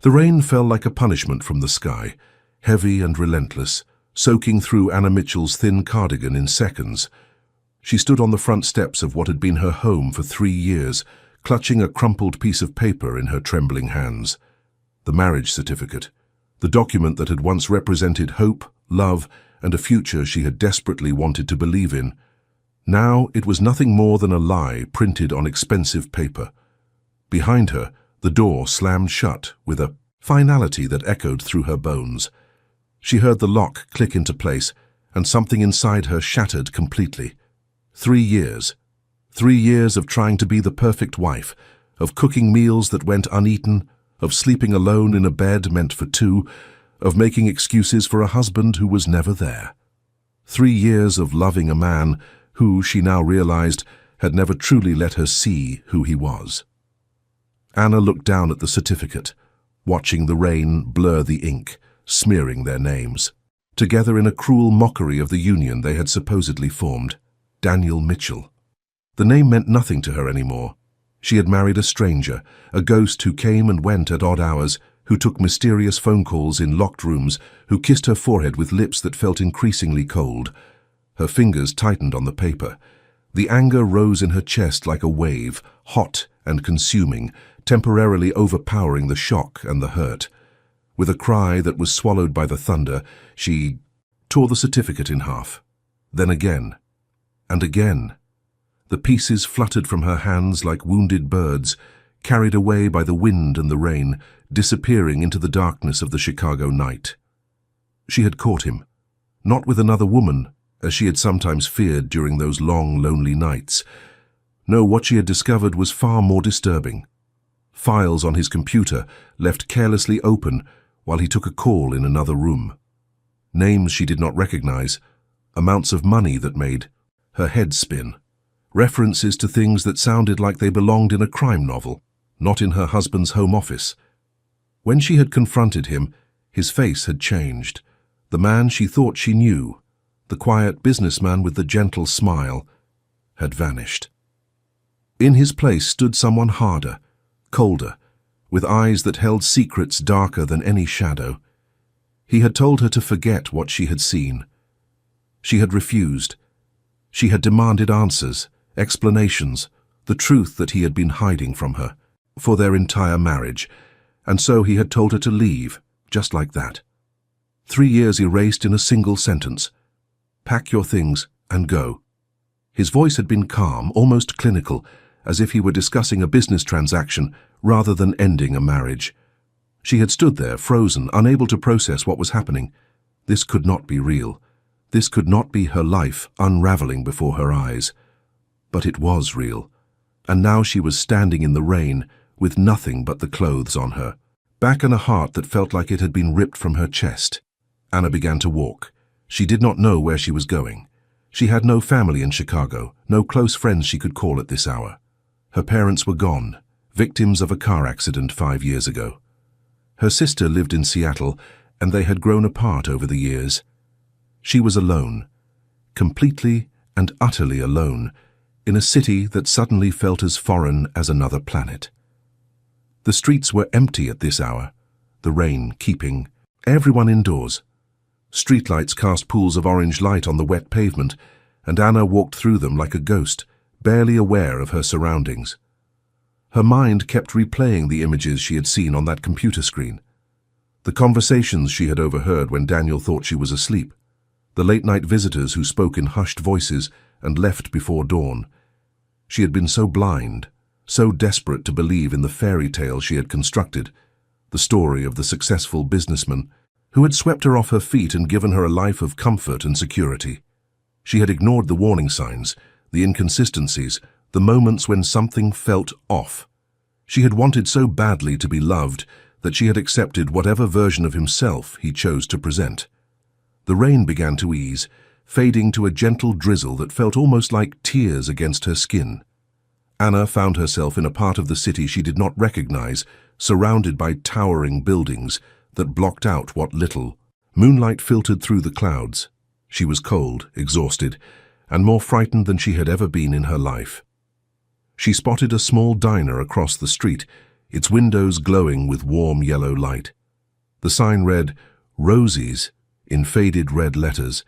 The rain fell like a punishment from the sky, heavy and relentless, soaking through Anna Mitchell's thin cardigan in seconds. She stood on the front steps of what had been her home for 3 years, clutching a crumpled piece of paper in her trembling hands. The marriage certificate, the document that had once represented hope, love, and a future she had desperately wanted to believe in. Now it was nothing more than a lie printed on expensive paper. Behind her, the door slammed shut with a finality that echoed through her bones. She heard the lock click into place, and something inside her shattered completely. 3 years. 3 years of trying to be the perfect wife, of cooking meals that went uneaten, of sleeping alone in a bed meant for 2, of making excuses for a husband who was never there. 3 years of loving a man who, she now realized, had never truly let her see who he was. Anna looked down at the certificate, watching the rain blur the ink, smearing their names. Together in a cruel mockery of the union they had supposedly formed. Daniel Mitchell. The name meant nothing to her anymore. She had married a stranger, a ghost who came and went at odd hours, who took mysterious phone calls in locked rooms, who kissed her forehead with lips that felt increasingly cold. Her fingers tightened on the paper. The anger rose in her chest like a wave, hot and consuming, temporarily overpowering the shock and the hurt. With a cry that was swallowed by the thunder, she tore the certificate in half. Then again, and again. The pieces fluttered from her hands like wounded birds, carried away by the wind and the rain, disappearing into the darkness of the Chicago night. She had caught him, not with another woman, as she had sometimes feared during those long, lonely nights. No, what she had discovered was far more disturbing. Files on his computer left carelessly open while he took a call in another room. Names she did not recognize, amounts of money that made her head spin. References to things that sounded like they belonged in a crime novel, not in her husband's home office. When she had confronted him, his face had changed. The man she thought she knew, the quiet businessman with the gentle smile, had vanished. In his place stood someone harder, colder, with eyes that held secrets darker than any shadow. He had told her to forget what she had seen. She had refused. She had demanded answers, explanations, the truth that he had been hiding from her, for their entire marriage, and so he had told her to leave, just like that. 3 years erased in a single sentence. Pack your things and go. His voice had been calm, almost clinical, as if he were discussing a business transaction rather than ending a marriage. She had stood there, frozen, unable to process what was happening. This could not be real. This could not be her life unraveling before her eyes. But it was real. And now she was standing in the rain, with nothing but the clothes on her, back and a heart that felt like it had been ripped from her chest. Anna began to walk. She did not know where she was going. She had no family in Chicago, no close friends she could call at this hour. Her parents were gone, victims of a car accident 5 years ago. Her sister lived in Seattle, and they had grown apart over the years. She was alone, completely and utterly alone, in a city that suddenly felt as foreign as another planet. The streets were empty at this hour, the rain keeping everyone indoors. Streetlights cast pools of orange light on the wet pavement, and Anna walked through them like a ghost, barely aware of her surroundings. Her mind kept replaying the images she had seen on that computer screen. The conversations she had overheard when Daniel thought she was asleep. The late-night visitors who spoke in hushed voices and left before dawn. She had been so blind, so desperate to believe in the fairy tale she had constructed, the story of the successful businessman who had swept her off her feet and given her a life of comfort and security. She had ignored the warning signs, the inconsistencies, the moments when something felt off. She had wanted so badly to be loved that she had accepted whatever version of himself he chose to present. The rain began to ease, fading to a gentle drizzle that felt almost like tears against her skin. Anna found herself in a part of the city she did not recognize, surrounded by towering buildings that blocked out what little. Moonlight filtered through the clouds. She was cold, exhausted, and more frightened than she had ever been in her life. She spotted a small diner across the street, its windows glowing with warm yellow light. The sign read, "Rosie's," in faded red letters,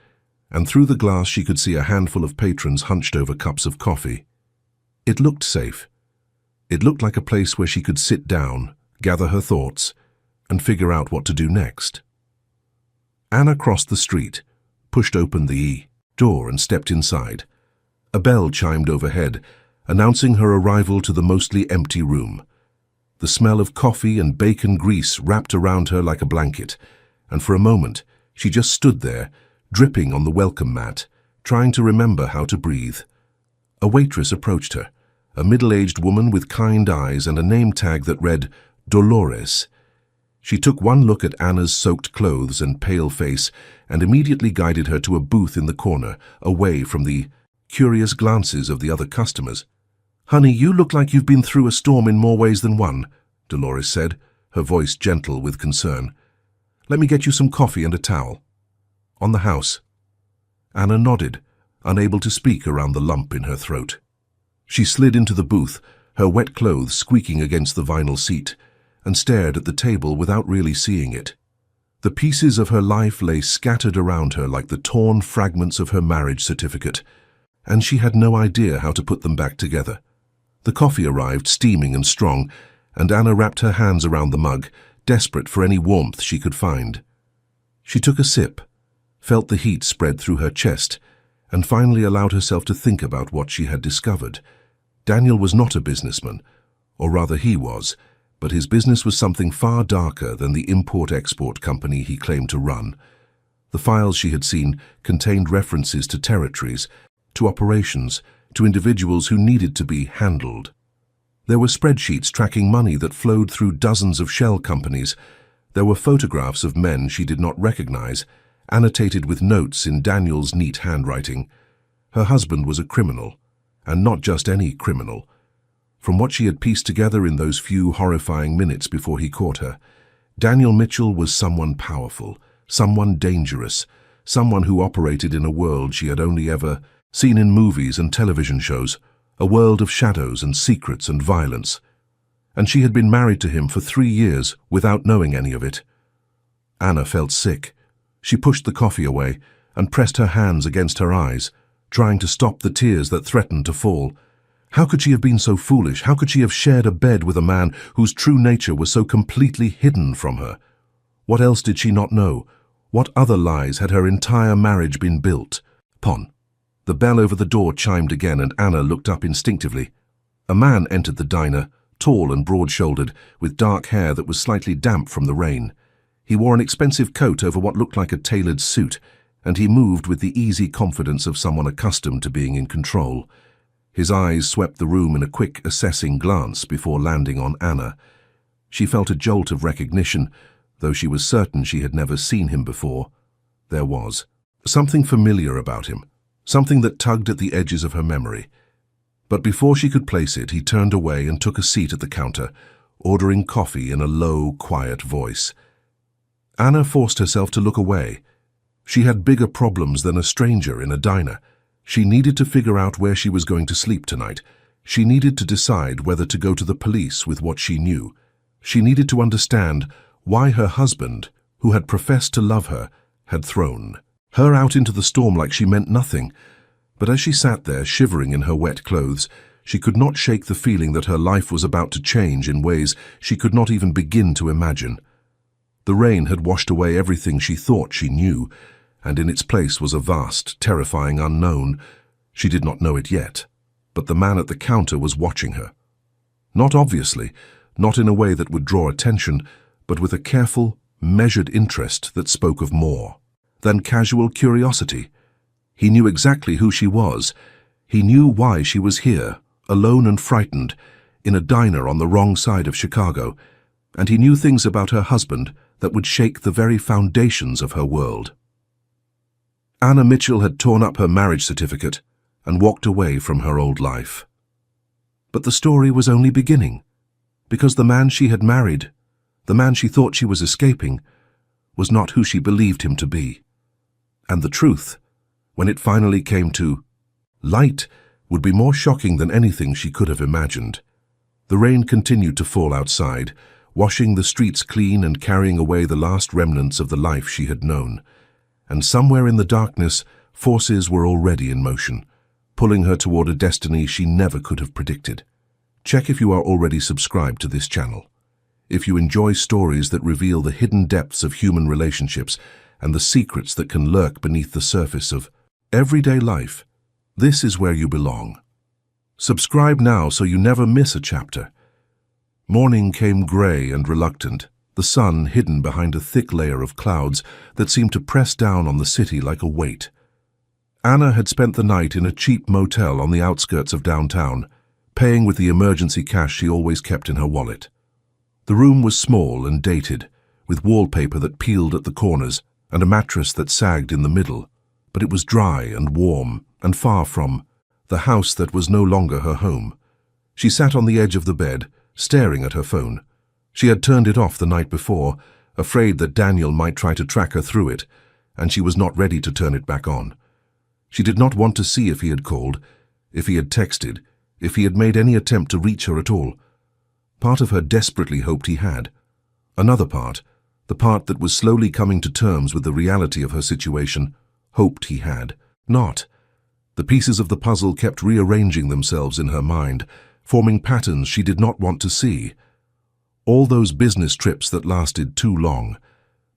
and through the glass she could see a handful of patrons hunched over cups of coffee. It looked safe. It looked like a place where she could sit down, gather her thoughts, and figure out what to do next. Anna crossed the street, pushed open the door and stepped inside. A bell chimed overhead, announcing her arrival to the mostly empty room. The smell of coffee and bacon grease wrapped around her like a blanket, and for a moment she just stood there, dripping on the welcome mat, trying to remember how to breathe. A waitress approached her, a middle-aged woman with kind eyes and a name tag that read, Dolores. She took one look at Anna's soaked clothes and pale face and immediately guided her to a booth in the corner, away from the curious glances of the other customers. "Honey, you look like you've been through a storm in more ways than one," Dolores said, her voice gentle with concern. "Let me get you some coffee and a towel." "On the house." Anna nodded, unable to speak around the lump in her throat. She slid into the booth, her wet clothes squeaking against the vinyl seat, and stared at the table without really seeing it. The pieces of her life lay scattered around her like the torn fragments of her marriage certificate, and she had no idea how to put them back together. The coffee arrived steaming and strong, and Anna wrapped her hands around the mug, desperate for any warmth she could find. She took a sip, felt the heat spread through her chest, and finally allowed herself to think about what she had discovered. Daniel was not a businessman, or rather he was, but his business was something far darker than the import-export company he claimed to run. The files she had seen contained references to territories, to operations, to individuals who needed to be handled. There were spreadsheets tracking money that flowed through dozens of shell companies. There were photographs of men she did not recognize, annotated with notes in Daniel's neat handwriting. Her husband was a criminal, and not just any criminal. From what she had pieced together in those few horrifying minutes before he caught her, Daniel Mitchell was someone powerful, someone dangerous, someone who operated in a world she had only ever seen in movies and television shows, a world of shadows and secrets and violence. And she had been married to him for 3 years without knowing any of it. Anna felt sick. She pushed the coffee away and pressed her hands against her eyes, trying to stop the tears that threatened to fall. How could she have been so foolish? How could she have shared a bed with a man whose true nature was so completely hidden from her? What else did she not know? What other lies had her entire marriage been built upon? The bell over the door chimed again, and Anna looked up instinctively. A man entered the diner, tall and broad-shouldered, with dark hair that was slightly damp from the rain. He wore an expensive coat over what looked like a tailored suit, and he moved with the easy confidence of someone accustomed to being in control. His eyes swept the room in a quick, assessing glance before landing on Anna. She felt a jolt of recognition, though she was certain she had never seen him before. There was something familiar about him, something that tugged at the edges of her memory. But before she could place it, he turned away and took a seat at the counter, ordering coffee in a low, quiet voice. Anna forced herself to look away. She had bigger problems than a stranger in a diner. She needed to figure out where she was going to sleep tonight. She needed to decide whether to go to the police with what she knew. She needed to understand why her husband, who had professed to love her, had thrown her out into the storm like she meant nothing. But as she sat there, shivering in her wet clothes, she could not shake the feeling that her life was about to change in ways she could not even begin to imagine. The rain had washed away everything she thought she knew, and in its place was a vast, terrifying unknown. She did not know it yet, but the man at the counter was watching her. Not obviously, not in a way that would draw attention, but with a careful, measured interest that spoke of more than casual curiosity. He knew exactly who she was. He knew why she was here, alone and frightened, in a diner on the wrong side of Chicago, and he knew things about her husband that would shake the very foundations of her world. Anna Mitchell had torn up her marriage certificate and walked away from her old life. But the story was only beginning, because the man she had married, the man she thought she was escaping, was not who she believed him to be. And the truth, when it finally came to light, would be more shocking than anything she could have imagined. The rain continued to fall outside, washing the streets clean and carrying away the last remnants of the life she had known. And somewhere in the darkness, forces were already in motion, pulling her toward a destiny she never could have predicted. Check if you are already subscribed to this channel. If you enjoy stories that reveal the hidden depths of human relationships and the secrets that can lurk beneath the surface of everyday life, this is where you belong. Subscribe now so you never miss a chapter. Morning came grey and reluctant, the sun hidden behind a thick layer of clouds that seemed to press down on the city like a weight. Anna had spent the night in a cheap motel on the outskirts of downtown, paying with the emergency cash she always kept in her wallet. The room was small and dated, with wallpaper that peeled at the corners and a mattress that sagged in the middle, but it was dry and warm and far from the house that was no longer her home. She sat on the edge of the bed, staring at her phone. She had turned it off the night before, afraid that Daniel might try to track her through it, and she was not ready to turn it back on. She did not want to see if he had called, if he had texted, if he had made any attempt to reach her at all. Part of her desperately hoped he had. Another part, the part that was slowly coming to terms with the reality of her situation, hoped he had not. The pieces of the puzzle kept rearranging themselves in her mind, forming patterns she did not want to see. All those business trips that lasted too long,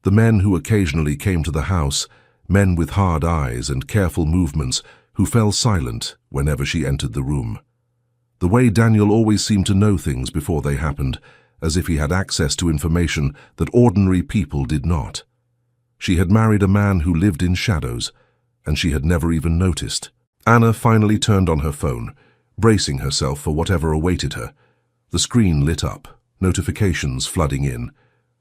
the men who occasionally came to the house, men with hard eyes and careful movements who fell silent whenever she entered the room. The way Daniel always seemed to know things before they happened, as if he had access to information that ordinary people did not. She had married a man who lived in shadows, and she had never even noticed. Anna finally turned on her phone, bracing herself for whatever awaited her. The screen lit up, notifications flooding in.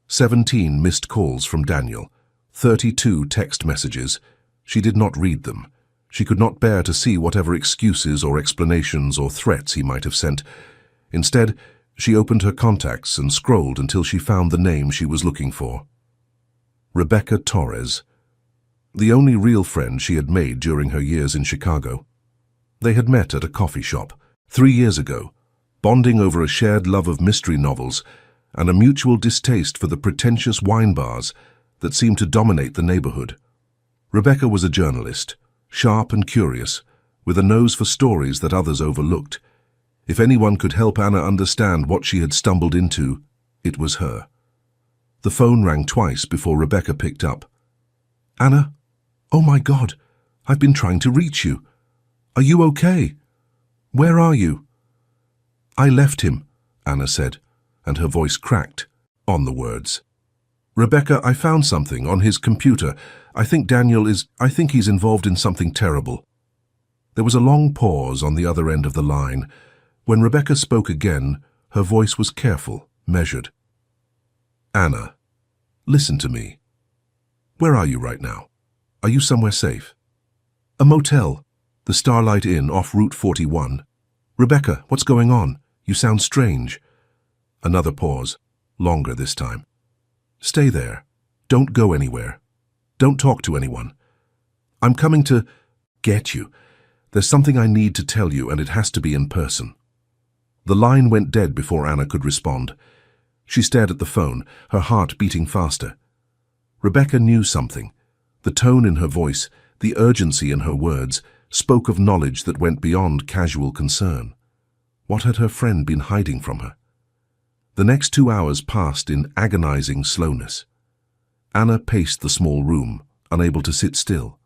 17 missed calls from Daniel, 32 text messages. She did not read them. She could not bear to see whatever excuses or explanations or threats he might have sent. Instead, she opened her contacts and scrolled until she found the name she was looking for. Rebecca Torres, the only real friend she had made during her years in Chicago. They had met at a coffee shop 3 years ago, bonding over a shared love of mystery novels and a mutual distaste for the pretentious wine bars that seemed to dominate the neighborhood. Rebecca was a journalist, sharp and curious, with a nose for stories that others overlooked. If anyone could help Anna understand what she had stumbled into, it was her. The phone rang twice before Rebecca picked up. "Anna? Oh my God, I've been trying to reach you. Are you okay? Where are you?" "I left him," Anna said, and her voice cracked on the words. "Rebecca, I found something on his computer. I think he's involved in something terrible." There was a long pause on the other end of the line. When Rebecca spoke again, her voice was careful, measured. "Anna, listen to me. Where are you right now? Are you somewhere safe?" "A motel, the Starlight Inn off Route 41. Rebecca, what's going on? You sound strange." Another pause, longer this time. "Stay there. Don't go anywhere. Don't talk to anyone. I'm coming to get you. There's something I need to tell you, and it has to be in person." The line went dead before Anna could respond. She stared at the phone, her heart beating faster. Rebecca knew something. The tone in her voice, the urgency in her words, spoke of knowledge that went beyond casual concern. What had her friend been hiding from her? The next 2 hours passed in agonizing slowness. Anna paced the small room, unable to sit still,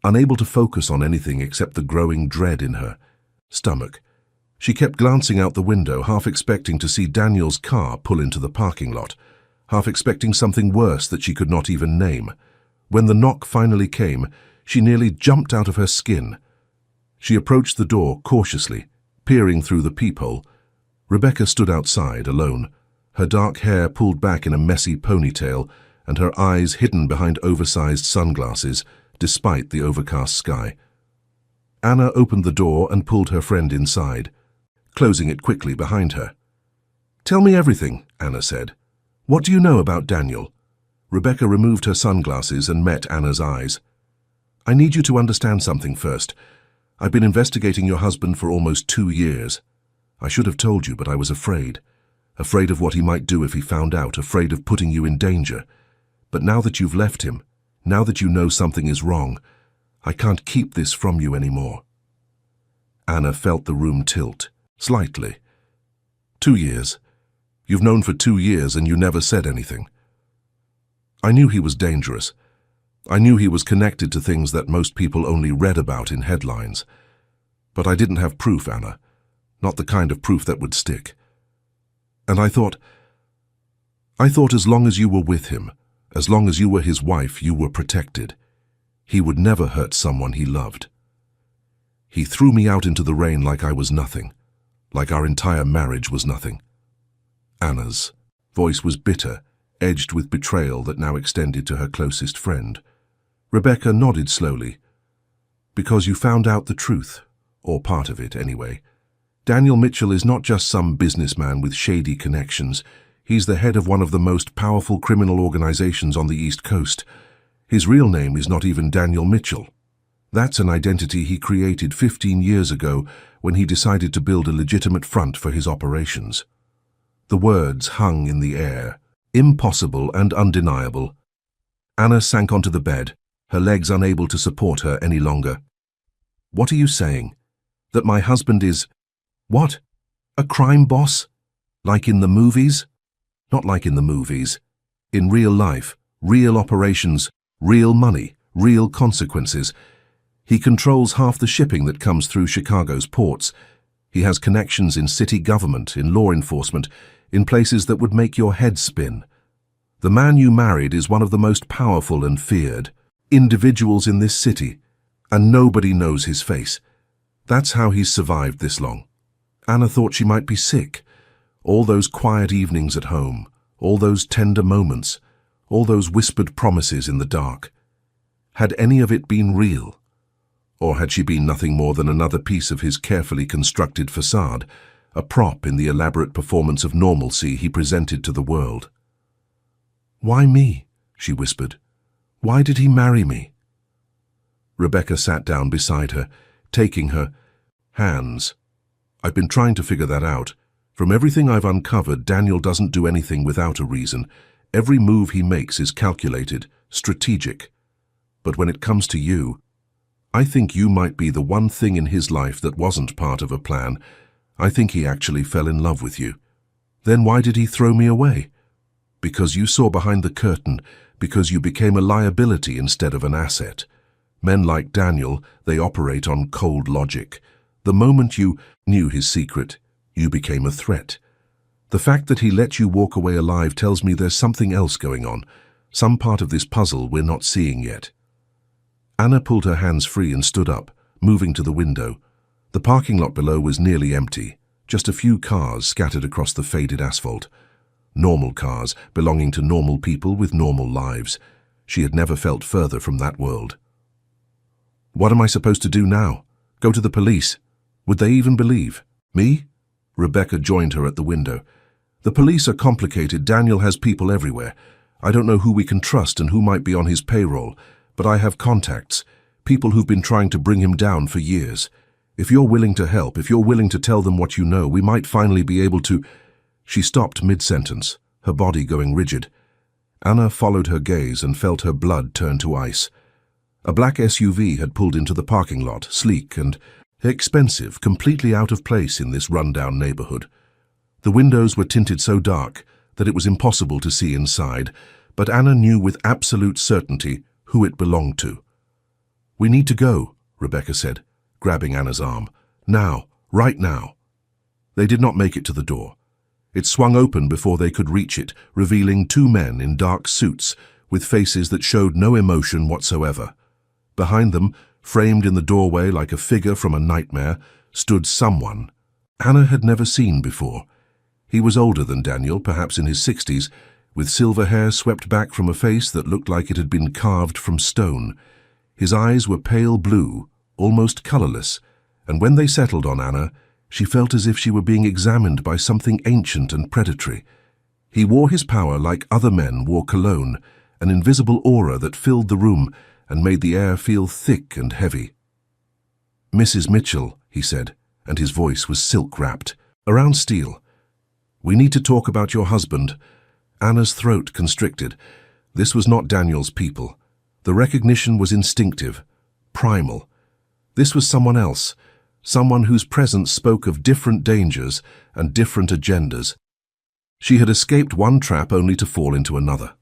unable to focus on anything except the growing dread in her stomach. She kept glancing out the window, half expecting to see Daniel's car pull into the parking lot, half expecting something worse that she could not even name. When the knock finally came, she nearly jumped out of her skin. She approached the door cautiously, peering through the peephole. Rebecca stood outside, alone, her dark hair pulled back in a messy ponytail and her eyes hidden behind oversized sunglasses, despite the overcast sky. Anna opened the door and pulled her friend inside, closing it quickly behind her. "Tell me everything," Anna said. "What do you know about Daniel?" Rebecca removed her sunglasses and met Anna's eyes. "I need you to understand something first. I've been investigating your husband for almost 2 years. I should have told you, but I was afraid. Afraid of what he might do if he found out, afraid of putting you in danger. But now that you've left him, now that you know something is wrong, I can't keep this from you anymore." Anna felt the room tilt, slightly. 2 years. You've known for 2 years and you never said anything. I knew he was dangerous. I knew he was connected to things that most people only read about in headlines. But I didn't have proof, Anna. Not the kind of proof that would stick. And I thought as long as you were with him, as long as you were his wife, you were protected. He would never hurt someone he loved. He threw me out into the rain like I was nothing, like our entire marriage was nothing. Anna's voice was bitter, edged with betrayal that now extended to her closest friend. Rebecca nodded slowly. "Because you found out the truth, or part of it anyway. Daniel Mitchell is not just some businessman with shady connections. He's the head of one of the most powerful criminal organizations on the East Coast. His real name is not even Daniel Mitchell. That's an identity he created 15 years ago when he decided to build a legitimate front for his operations." The words hung in the air, impossible and undeniable. Anna sank onto the bed, her legs unable to support her any longer. "What are you saying? That my husband is... what? A crime boss? Like in the movies?" "Not like in the movies. In real life, real operations, real money, real consequences. He controls half the shipping that comes through Chicago's ports. He has connections in city government, in law enforcement, in places that would make your head spin. The man you married is one of the most powerful and feared individuals in this city, and nobody knows his face. That's how he's survived this long." Anna thought she might be sick. All those quiet evenings at home, all those tender moments, all those whispered promises in the dark. Had any of it been real? Or had she been nothing more than another piece of his carefully constructed facade, a prop in the elaborate performance of normalcy he presented to the world? "Why me?" she whispered. "Why did he marry me?" Rebecca sat down beside her, taking her hands. "I've been trying to figure that out. From everything I've uncovered, Daniel doesn't do anything without a reason. Every move he makes is calculated, strategic. But when it comes to you, I think you might be the one thing in his life that wasn't part of a plan. I think he actually fell in love with you. Then why did he throw me away? Because you saw behind the curtain, because you became a liability instead of an asset. Men like Daniel, they operate on cold logic. The moment you knew his secret, you became a threat. The fact that he let you walk away alive tells me there's something else going on, some part of this puzzle we're not seeing yet." Anna pulled her hands free and stood up, moving to the window. The parking lot below was nearly empty, just a few cars scattered across the faded asphalt. Normal cars, belonging to normal people with normal lives. She had never felt further from that world. "What am I supposed to do now? Go to the police? Would they even believe? Me?" Rebecca joined her at the window. "The police are complicated. Daniel has people everywhere. I don't know who we can trust and who might be on his payroll, but I have contacts, people who've been trying to bring him down for years. If you're willing to help, if you're willing to tell them what you know, we might finally be able to—" She stopped mid-sentence, her body going rigid. Anna followed her gaze and felt her blood turn to ice. A black SUV had pulled into the parking lot, sleek and expensive, completely out of place in this rundown neighborhood. The windows were tinted so dark that it was impossible to see inside, but Anna knew with absolute certainty who it belonged to. "We need to go," Rebecca said, grabbing Anna's arm. "Now, right now." They did not make it to the door. It swung open before they could reach it, revealing 2 men in dark suits with faces that showed no emotion whatsoever. Behind them, framed in the doorway like a figure from a nightmare, stood someone Anna had never seen before. He was older than Daniel, perhaps in his 60s, with silver hair swept back from a face that looked like it had been carved from stone. His eyes were pale blue, almost colorless, and when they settled on Anna, she felt as if she were being examined by something ancient and predatory. He wore his power like other men wore cologne, an invisible aura that filled the room and made the air feel thick and heavy. "Mrs. Mitchell," he said, and his voice was silk-wrapped. Around Steele. We need to talk about your husband. Anna's throat constricted. This was not Daniel's people. The recognition was instinctive, primal. This was someone else, someone whose presence spoke of different dangers and different agendas. She had escaped one trap only to fall into another.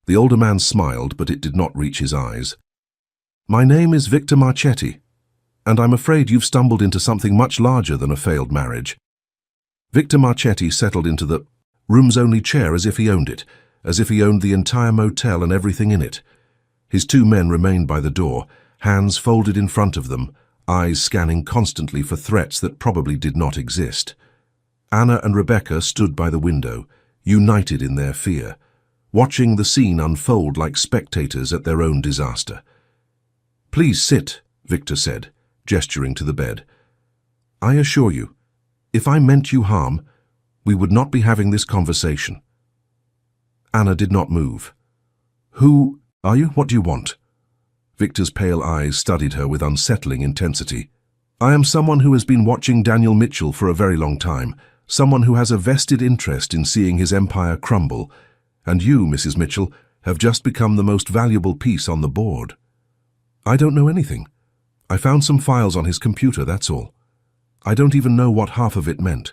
The older man smiled, but it did not reach his eyes. My name is Victor Marchetti, and I'm afraid you've stumbled into something much larger than a failed marriage. Victor Marchetti settled into the rooms-only chair as if he owned it, as if he owned the entire motel and everything in it. His two men remained by the door, hands folded in front of them, eyes scanning constantly for threats that probably did not exist. Anna and Rebecca stood by the window, united in their fear, watching the scene unfold like spectators at their own disaster. Please sit, Victor said, gesturing to the bed. I assure you, if I meant you harm, we would not be having this conversation. Anna did not move. Who are you? What do you want? Victor's pale eyes studied her with unsettling intensity. I am someone who has been watching Daniel Mitchell for a very long time, someone who has a vested interest in seeing his empire crumble, and you, Mrs. Mitchell, have just become the most valuable piece on the board. I don't know anything. I found some files on his computer, that's all. I don't even know what half of it meant.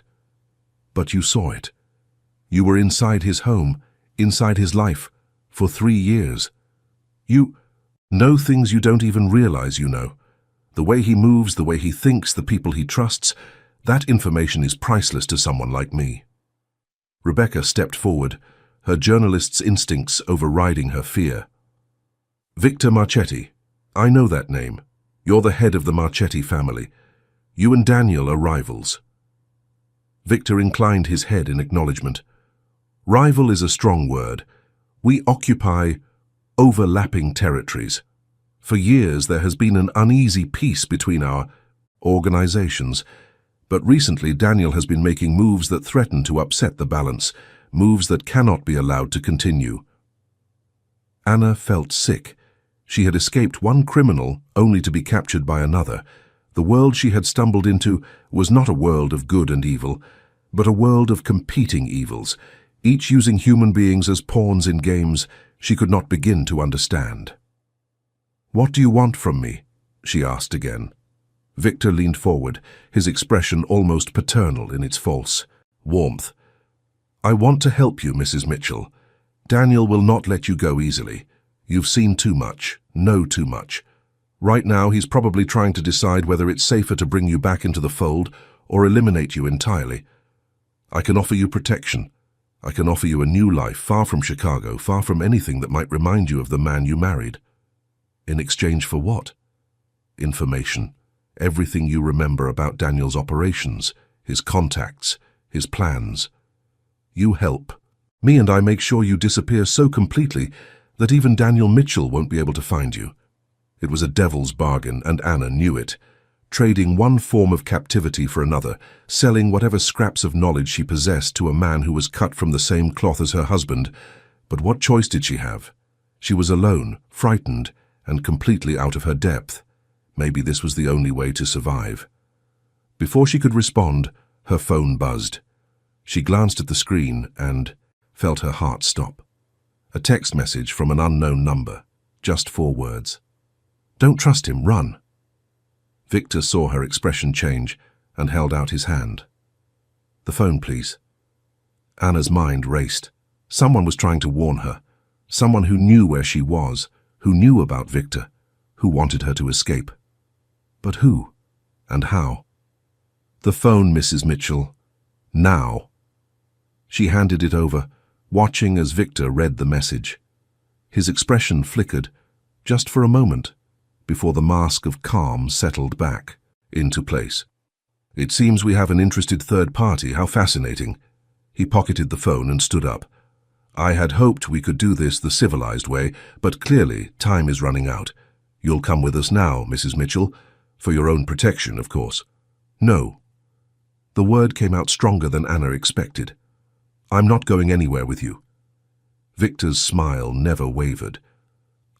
But you saw it. You were inside his home, inside his life, for 3 years. You know things you don't even realize you know. The way he moves, the way he thinks, the people he trusts, that information is priceless to someone like me. Rebecca stepped forward, her journalist's instincts overriding her fear. Victor Marchetti, I know that name. You're the head of the Marchetti family. You and Daniel are rivals. Victor inclined his head in acknowledgement. Rival is a strong word. We occupy overlapping territories. For years there has been an uneasy peace between our organizations, but recently Daniel has been making moves that threaten to upset the balance, moves that cannot be allowed to continue. Anna felt sick. She had escaped one criminal only to be captured by another. The world she had stumbled into was not a world of good and evil, but a world of competing evils, each using human beings as pawns in games she could not begin to understand. What do you want from me? She asked again. Victor leaned forward, his expression almost paternal in its false warmth. I want to help you, Mrs. Mitchell. Daniel will not let you go easily. You've seen too much, know too much. Right now he's probably trying to decide whether it's safer to bring you back into the fold or eliminate you entirely. I can offer you protection. I can offer you a new life, far from Chicago, far from anything that might remind you of the man you married. In exchange for what? Information. Everything you remember about Daniel's operations, his contacts, his plans. You help. Me and I make sure you disappear so completely that even Daniel Mitchell won't be able to find you. It was a devil's bargain, and Anna knew it. Trading one form of captivity for another, selling whatever scraps of knowledge she possessed to a man who was cut from the same cloth as her husband. But what choice did she have? She was alone, frightened, and completely out of her depth. Maybe this was the only way to survive. Before she could respond, her phone buzzed. She glanced at the screen and felt her heart stop. A text message from an unknown number, just 4 words. Don't trust him, run. Victor saw her expression change and held out his hand. The phone, please. Anna's mind raced. Someone was trying to warn her. Someone who knew where she was, who knew about Victor, who wanted her to escape. But who? And how? The phone, Mrs. Mitchell. Now. She handed it over, watching as Victor read the message. His expression flickered, just for a moment, before the mask of calm settled back into place. It seems we have an interested third party. How fascinating. He pocketed the phone and stood up. I had hoped we could do this the civilized way, but clearly time is running out. You'll come with us now, Mrs. Mitchell, for your own protection, of course. No. The word came out stronger than Anna expected. I'm not going anywhere with you. Victor's smile never wavered.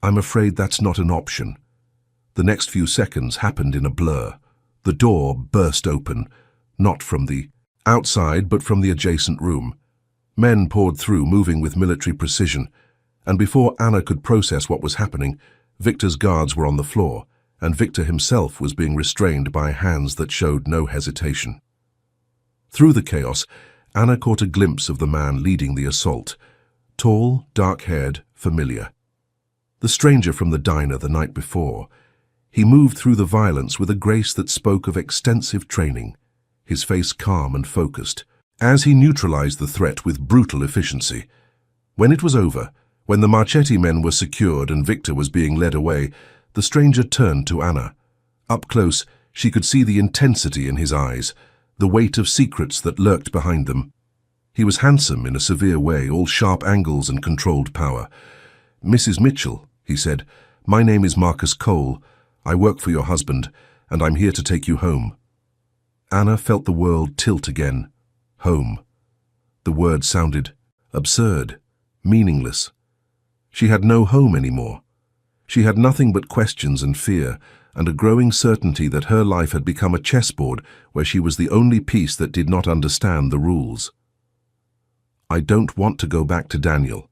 I'm afraid that's not an option. The next few seconds happened in a blur. The door burst open, not from the Outside, but from the adjacent room, men poured through, moving with military precision, and before Anna could process what was happening, Victor's guards were on the floor, and Victor himself was being restrained by hands that showed no hesitation. Through the chaos, Anna caught a glimpse of the man leading the assault. Tall, dark-haired, familiar. The stranger from the diner the night before. He moved through the violence with a grace that spoke of extensive training, his face calm and focused, as he neutralized the threat with brutal efficiency. When it was over, when the machete men were secured and Victor was being led away, the stranger turned to Anna. Up close, she could see the intensity in his eyes, the weight of secrets that lurked behind them. He was handsome in a severe way, all sharp angles and controlled power. "Mrs. Mitchell," he said, "my name is Marcus Cole. I work for your husband, and I'm here to take you home." Anna felt the world tilt again. Home. The word sounded absurd, meaningless. She had no home anymore. She had nothing but questions and fear, and a growing certainty that her life had become a chessboard where she was the only piece that did not understand the rules. "I don't want to go back to Daniel."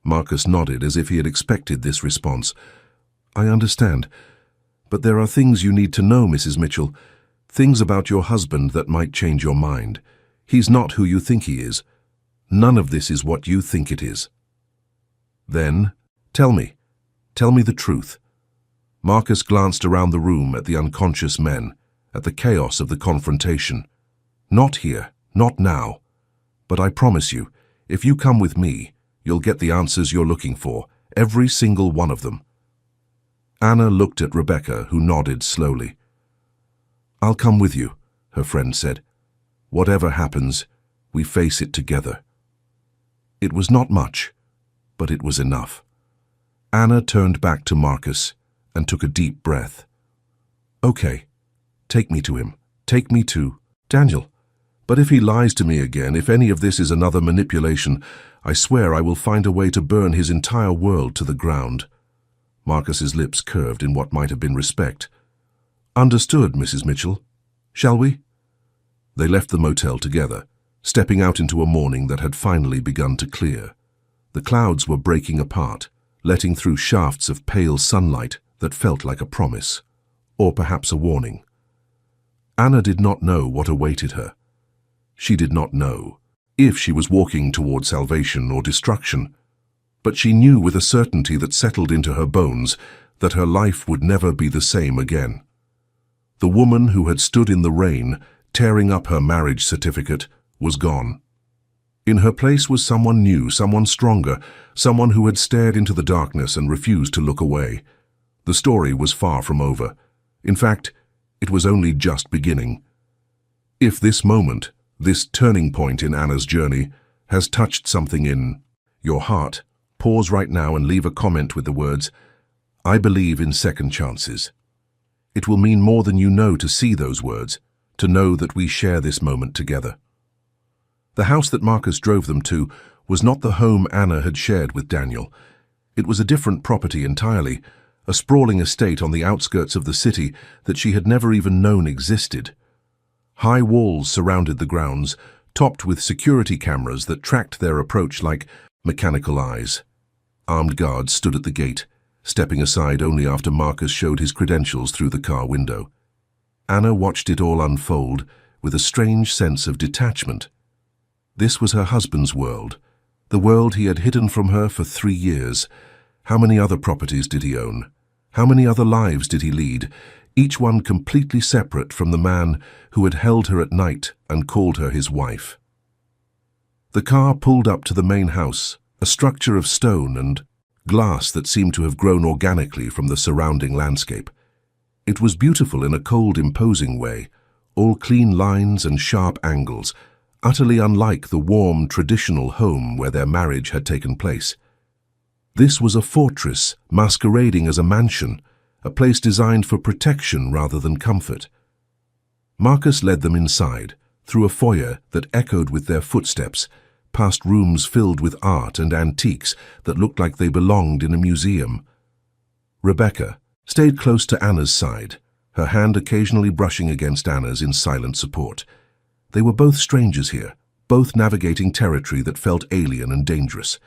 Marcus nodded as if he had expected this response. "I understand. But there are things you need to know, Mrs. Mitchell. Things about your husband that might change your mind. He's not who you think he is. None of this is what you think it is." "Then, tell me the truth." Marcus glanced around the room at the unconscious men, at the chaos of the confrontation. "Not here, not now. But I promise you, if you come with me, you'll get the answers you're looking for, every single one of them." Anna looked at Rebecca, who nodded slowly. "I'll come with you," her friend said. "Whatever happens, we face it together." It was not much, but it was enough. Anna turned back to Marcus and took a deep breath. "Okay, take me to him. Take me to Daniel. But if he lies to me again, if any of this is another manipulation, I swear I will find a way to burn his entire world to the ground." Marcus's lips curved in what might have been respect. "Understood, Mrs. Mitchell. Shall we?" They left the motel together, stepping out into a morning that had finally begun to clear. The clouds were breaking apart, letting through shafts of pale sunlight that felt like a promise, or perhaps a warning. Anna did not know what awaited her. She did not know if she was walking toward salvation or destruction, but she knew with a certainty that settled into her bones that her life would never be the same again. The woman who had stood in the rain, tearing up her marriage certificate, was gone. In her place was someone new, someone stronger, someone who had stared into the darkness and refused to look away. The story was far from over. In fact, it was only just beginning. If this moment, this turning point in Anna's journey, has touched something in your heart, pause right now and leave a comment with the words, "I believe in second chances." It will mean more than you know to see those words, to know that we share this moment together. The house that Marcus drove them to was not the home Anna had shared with Daniel. It was a different property entirely, a sprawling estate on the outskirts of the city that she had never even known existed. High walls surrounded the grounds, topped with security cameras that tracked their approach like mechanical eyes. Armed guards stood at the gate, stepping aside only after Marcus showed his credentials through the car window. Anna watched it all unfold with a strange sense of detachment. This was her husband's world, the world he had hidden from her for 3 years. How many other properties did he own? How many other lives did he lead, each one completely separate from the man who had held her at night and called her his wife? The car pulled up to the main house, a structure of stone and glass that seemed to have grown organically from the surrounding landscape. It was beautiful in a cold, imposing way, all clean lines and sharp angles, utterly unlike the warm, traditional home where their marriage had taken place. This was a fortress masquerading as a mansion, a place designed for protection rather than comfort. Marcus led them inside, through a foyer that echoed with their footsteps, past rooms filled with art and antiques that looked like they belonged in a museum. Rebecca stayed close to Anna's side, her hand occasionally brushing against Anna's in silent support. They were both strangers here, both navigating territory that felt alien and dangerous.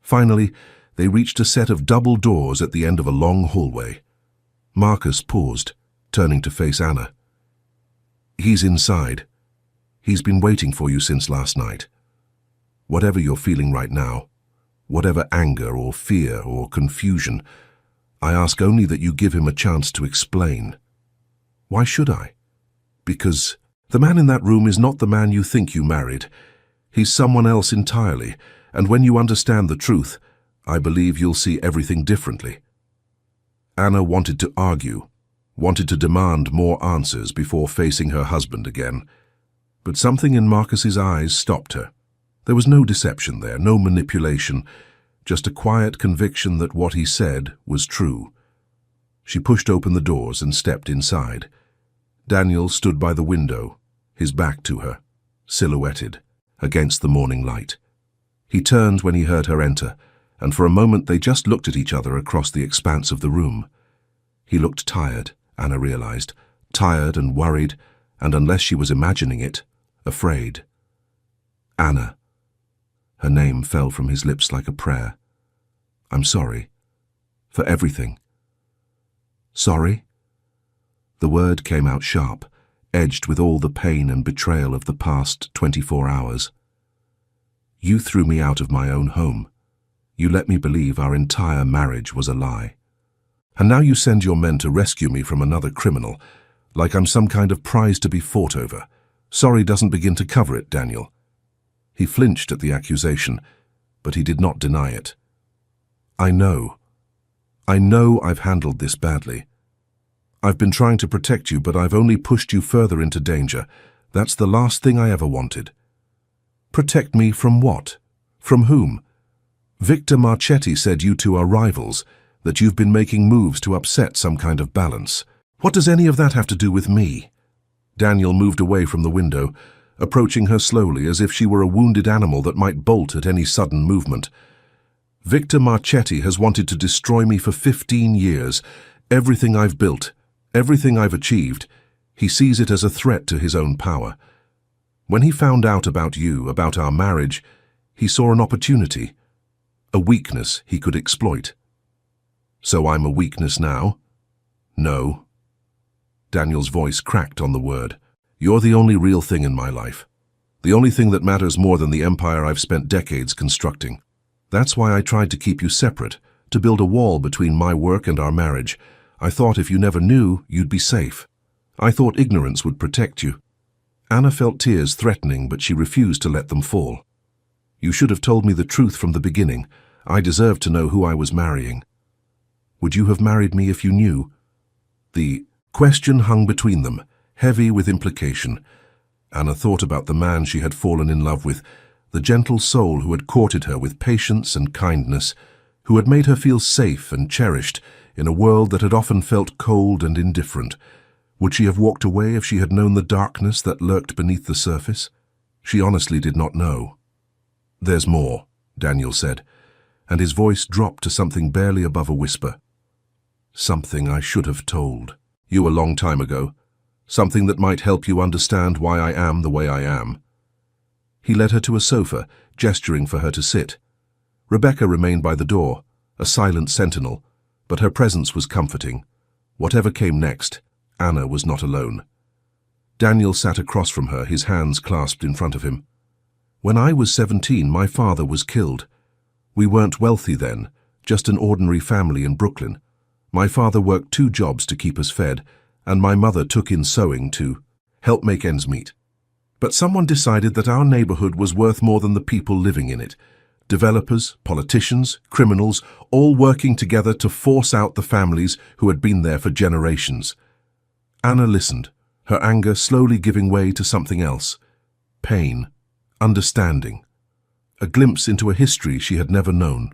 Finally, they reached a set of double doors at the end of a long hallway. Marcus paused, turning to face Anna. "He's inside. He's been waiting for you since last night. Whatever you're feeling right now, whatever anger or fear or confusion, I ask only that you give him a chance to explain." "Why should I?" "Because the man in that room is not the man you think you married. He's someone else entirely, and when you understand the truth, I believe you'll see everything differently." Anna wanted to argue, wanted to demand more answers before facing her husband again. But something in Marcus's eyes stopped her. There was no deception there, no manipulation, just a quiet conviction that what he said was true. She pushed open the doors and stepped inside. Daniel stood by the window, his back to her, silhouetted, against the morning light. He turned when he heard her enter, and for a moment they just looked at each other across the expanse of the room. He looked tired, Anna realized, tired and worried, and unless she was imagining it, afraid. "Anna." Her name fell from his lips like a prayer. "I'm sorry. For everything." "Sorry?" The word came out sharp, edged with all the pain and betrayal of the past 24 hours. "You threw me out of my own home. You let me believe our entire marriage was a lie. And now you send your men to rescue me from another criminal, like I'm some kind of prize to be fought over. Sorry doesn't begin to cover it, Daniel." He flinched at the accusation, but he did not deny it. I know I've handled this badly. I've been trying to protect you, but I've only pushed you further into danger. That's the last thing I ever wanted." "Protect me from what? From whom?" "Victor Marchetti said you two are rivals, that you've been making moves to upset some kind of balance. What does any of that have to do with me?" Daniel moved away from the window, approaching her slowly as if she were a wounded animal that might bolt at any sudden movement. "Victor Marchetti has wanted to destroy me for 15 years. Everything I've built, everything I've achieved, he sees it as a threat to his own power. When he found out about you, about our marriage, he saw an opportunity, a weakness he could exploit." "So I'm a weakness now?" "No." Daniel's voice cracked on the word. "You're the only real thing in my life. The only thing that matters more than the empire I've spent decades constructing. That's why I tried to keep you separate, to build a wall between my work and our marriage. I thought if you never knew, you'd be safe. I thought ignorance would protect you." Anna felt tears threatening, but she refused to let them fall. "You should have told me the truth from the beginning. I deserved to know who I was marrying." "Would you have married me if you knew?" The question hung between them, heavy with implication. Anna thought about the man she had fallen in love with, the gentle soul who had courted her with patience and kindness, who had made her feel safe and cherished in a world that had often felt cold and indifferent. Would she have walked away if she had known the darkness that lurked beneath the surface? She honestly did not know. "There's more," Daniel said, and his voice dropped to something barely above a whisper. "Something I should have told you a long time ago. Something that might help you understand why I am the way I am." He led her to a sofa, gesturing for her to sit. Rebecca remained by the door, a silent sentinel, but her presence was comforting. Whatever came next, Anna was not alone. Daniel sat across from her, his hands clasped in front of him. "When I was 17, my father was killed. We weren't wealthy then, just an ordinary family in Brooklyn. My father worked 2 jobs to keep us fed, and my mother took in sewing to help make ends meet. But someone decided that our neighborhood was worth more than the people living in it. Developers, politicians, criminals, all working together to force out the families who had been there for generations." Anna listened, her anger slowly giving way to something else. Pain, understanding, a glimpse into a history she had never known.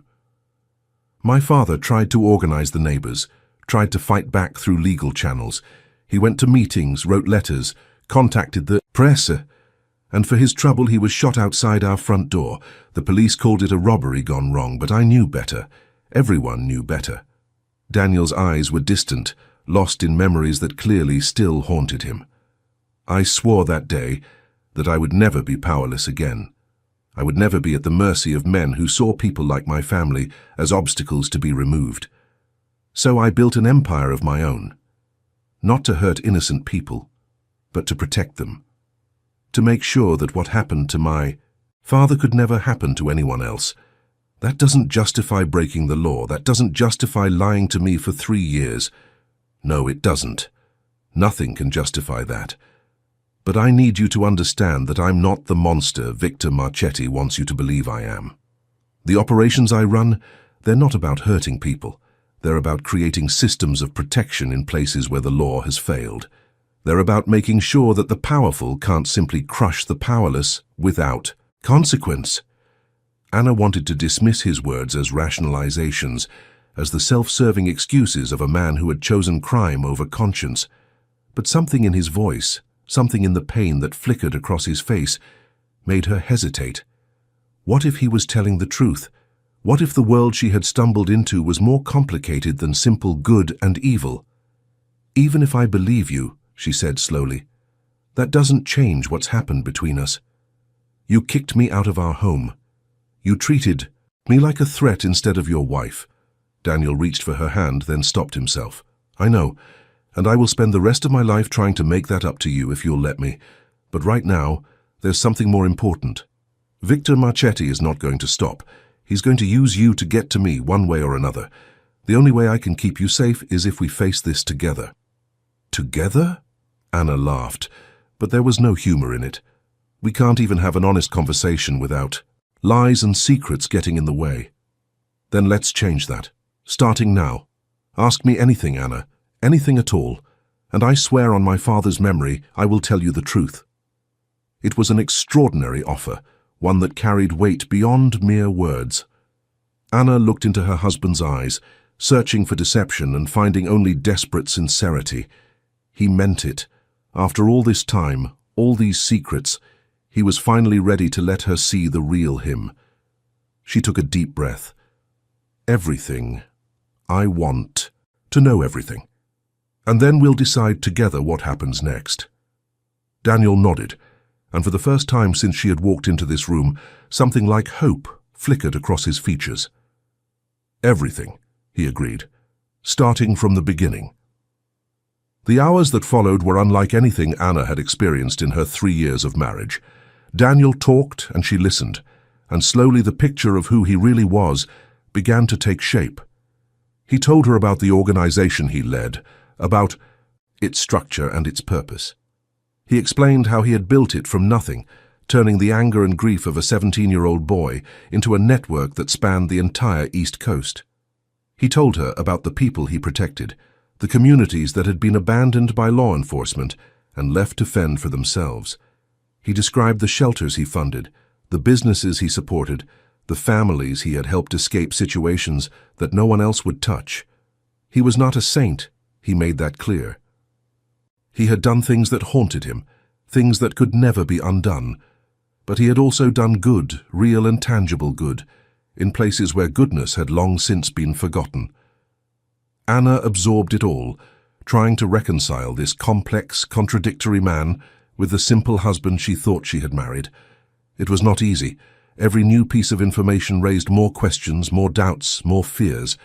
"My father tried to organize the neighbors, tried to fight back through legal channels. He went to meetings, wrote letters, contacted the press, and for his trouble he was shot outside our front door. The police called it a robbery gone wrong, but I knew better. Everyone knew better." Daniel's eyes were distant, lost in memories that clearly still haunted him. "I swore that day that I would never be powerless again. I would never be at the mercy of men who saw people like my family as obstacles to be removed. So I built an empire of my own, not to hurt innocent people, but to protect them, to make sure that what happened to my father could never happen to anyone else. That doesn't justify breaking the law. That doesn't justify lying to me for 3 years. No, it doesn't. Nothing can justify that. But I need you to understand that I'm not the monster Victor Marchetti wants you to believe I am. The operations I run, they're not about hurting people. They're about creating systems of protection in places where the law has failed. They're about making sure that the powerful can't simply crush the powerless without consequence. Anna wanted to dismiss his words as rationalizations, as the self-serving excuses of a man who had chosen crime over conscience. But something in his voice, something in the pain that flickered across his face, made her hesitate. What if he was telling the truth? What if the world she had stumbled into was more complicated than simple good and evil? Even if I believe you, she said slowly, that doesn't change what's happened between us. You kicked me out of our home. You treated me like a threat instead of your wife. Daniel reached for her hand, then stopped himself. I know, and I will spend the rest of my life trying to make that up to you if you'll let me. But right now, there's something more important. Victor Marchetti is not going to stop. He's going to use you to get to me one way or another. The only way I can keep you safe is if we face this together. Together? Anna laughed, but there was no humor in it. We can't even have an honest conversation without lies and secrets getting in the way. Then let's change that. Starting now. Ask me anything, Anna, anything at all, and I swear on my father's memory I will tell you the truth. It was an extraordinary offer, one that carried weight beyond mere words. Anna looked into her husband's eyes, searching for deception and finding only desperate sincerity. He meant it. After all this time, all these secrets, he was finally ready to let her see the real him. She took a deep breath. Everything. I want to know everything. And then we'll decide together what happens next. Daniel nodded, and for the first time since she had walked into this room, something like hope flickered across his features. Everything, he agreed, starting from the beginning. The hours that followed were unlike anything Anna had experienced in her 3 years of marriage. Daniel talked and she listened, and slowly the picture of who he really was began to take shape. He told her about the organization he led, about its structure and its purpose. He explained how he had built it from nothing, turning the anger and grief of a 17-year-old boy into a network that spanned the entire East Coast. He told her about the people he protected, the communities that had been abandoned by law enforcement and left to fend for themselves. He described the shelters he funded, the businesses he supported, the families he had helped escape situations that no one else would touch. He was not a saint, he made that clear. He had done things that haunted him, things that could never be undone. But he had also done good, real and tangible good, in places where goodness had long since been forgotten. Anna absorbed it all, trying to reconcile this complex, contradictory man with the simple husband she thought she had married. It was not easy. Every new piece of information raised more questions, more doubts, more fears.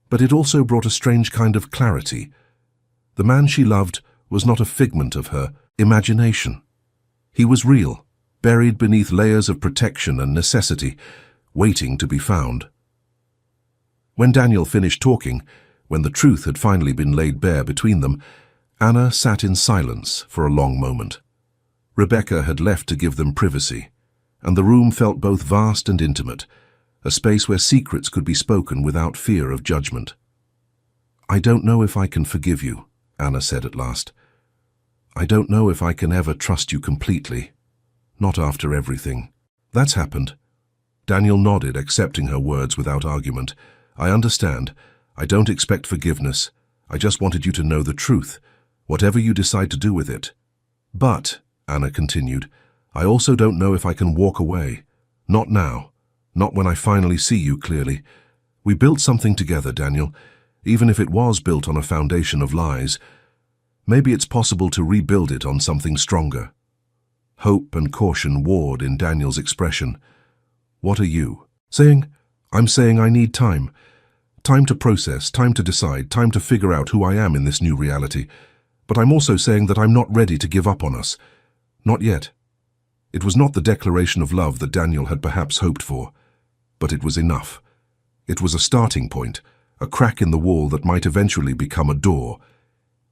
But it also brought a strange kind of clarity. The man she loved was not a figment of her imagination. He was real, buried beneath layers of protection and necessity, waiting to be found. When Daniel finished talking, when the truth had finally been laid bare between them, Anna sat in silence for a long moment. Rebecca had left to give them privacy, and the room felt both vast and intimate, a space where secrets could be spoken without fear of judgment. "I don't know if I can forgive you," Anna said at last. "I don't know if I can ever trust you completely. Not after everything. That's happened." Daniel nodded, accepting her words without argument. "I understand. I don't expect forgiveness. I just wanted you to know the truth, whatever you decide to do with it. But," Anna continued, "I also don't know if I can walk away. Not now. Not when I finally see you clearly. We built something together, Daniel, even if it was built on a foundation of lies. Maybe it's possible to rebuild it on something stronger." Hope and caution warred in Daniel's expression. "What are you saying?" "I'm saying I need time. Time to process, time to decide, time to figure out who I am in this new reality. But I'm also saying that I'm not ready to give up on us. Not yet." It was not the declaration of love that Daniel had perhaps hoped for, but it was enough. It was a starting point, a crack in the wall that might eventually become a door.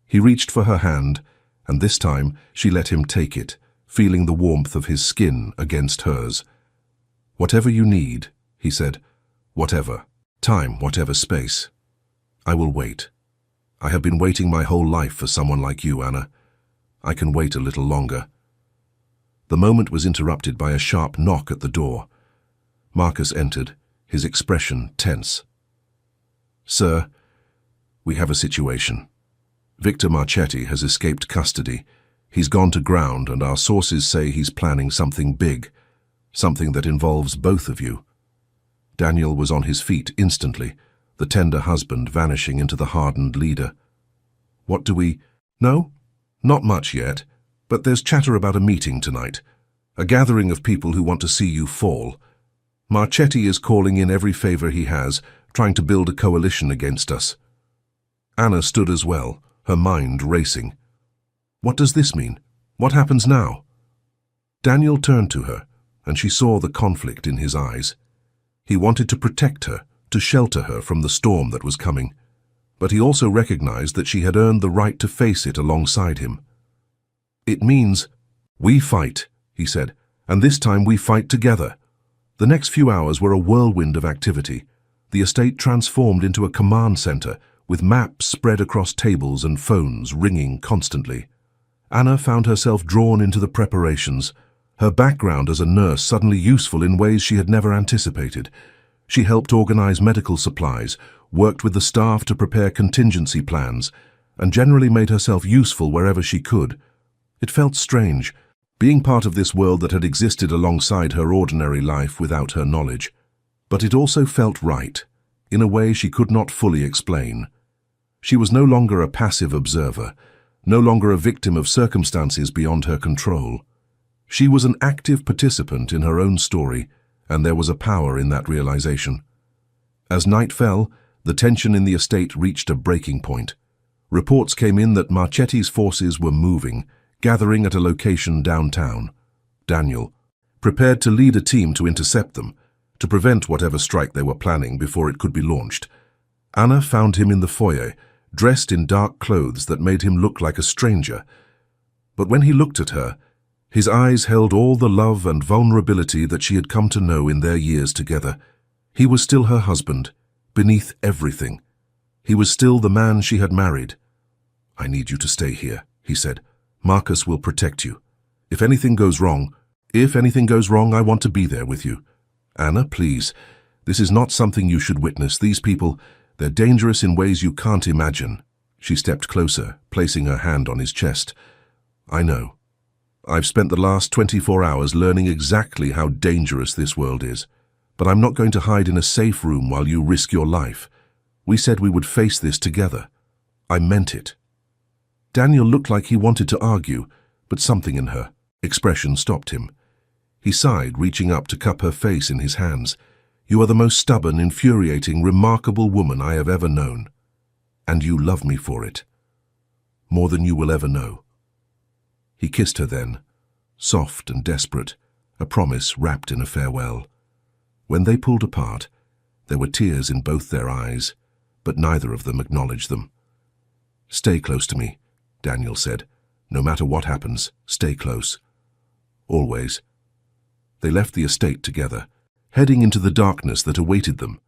He reached for her hand, and this time she let him take it, feeling the warmth of his skin against hers. "Whatever you need," he said. "Whatever. Time, whatever space. I will wait. I have been waiting my whole life for someone like you, Anna. I can wait a little longer." The moment was interrupted by a sharp knock at the door. Marcus entered, his expression tense. "Sir, we have a situation. Victor Marchetti has escaped custody. He's gone to ground, and our sources say he's planning something big, something that involves both of you." Daniel was on his feet instantly, the tender husband vanishing into the hardened leader. "What do we know?" "Not much yet, but there's chatter about a meeting tonight, a gathering of people who want to see you fall. Marchetti is calling in every favor he has, trying to build a coalition against us." Anna stood as well, her mind racing. "What does this mean? What happens now?" Daniel turned to her, and she saw the conflict in his eyes. He wanted to protect her, to shelter her from the storm that was coming, but he also recognized that she had earned the right to face it alongside him. "It means we fight," he said, "and this time we fight together." The next few hours were a whirlwind of activity. The estate transformed into a command center, with maps spread across tables and phones ringing constantly. Anna found herself drawn into the preparations, her background as a nurse suddenly useful in ways she had never anticipated. She helped organize medical supplies, worked with the staff to prepare contingency plans, and generally made herself useful wherever she could. It felt strange, being part of this world that had existed alongside her ordinary life without her knowledge. But it also felt right, in a way she could not fully explain. She was no longer a passive observer, no longer a victim of circumstances beyond her control. She was an active participant in her own story, and there was a power in that realization. As night fell, the tension in the estate reached a breaking point. Reports came in that Marchetti's forces were moving, gathering at a location downtown. Daniel, prepared to lead a team to intercept them, to prevent whatever strike they were planning before it could be launched. Anna found him in the foyer, dressed in dark clothes that made him look like a stranger. But when he looked at her, his eyes held all the love and vulnerability that she had come to know in their years together. He was still her husband, beneath everything. He was still the man she had married. "I need you to stay here," he said. "Marcus will protect you. If anything goes wrong, I want to be there with you. Anna, please, this is not something you should witness. These people, they're dangerous in ways you can't imagine." She stepped closer, placing her hand on his chest. "I know. I've spent the last 24 hours learning exactly how dangerous this world is, but I'm not going to hide in a safe room while you risk your life. We said we would face this together. I meant it." Daniel looked like he wanted to argue, but something in her expression stopped him. He sighed, reaching up to cup her face in his hands. "You are the most stubborn, infuriating, remarkable woman I have ever known. And you love me for it. More than you will ever know." He kissed her then, soft and desperate, a promise wrapped in a farewell. When they pulled apart, there were tears in both their eyes, but neither of them acknowledged them. "Stay close to me," Daniel said. "No matter what happens, stay close. Always." They left the estate together, heading into the darkness that awaited them.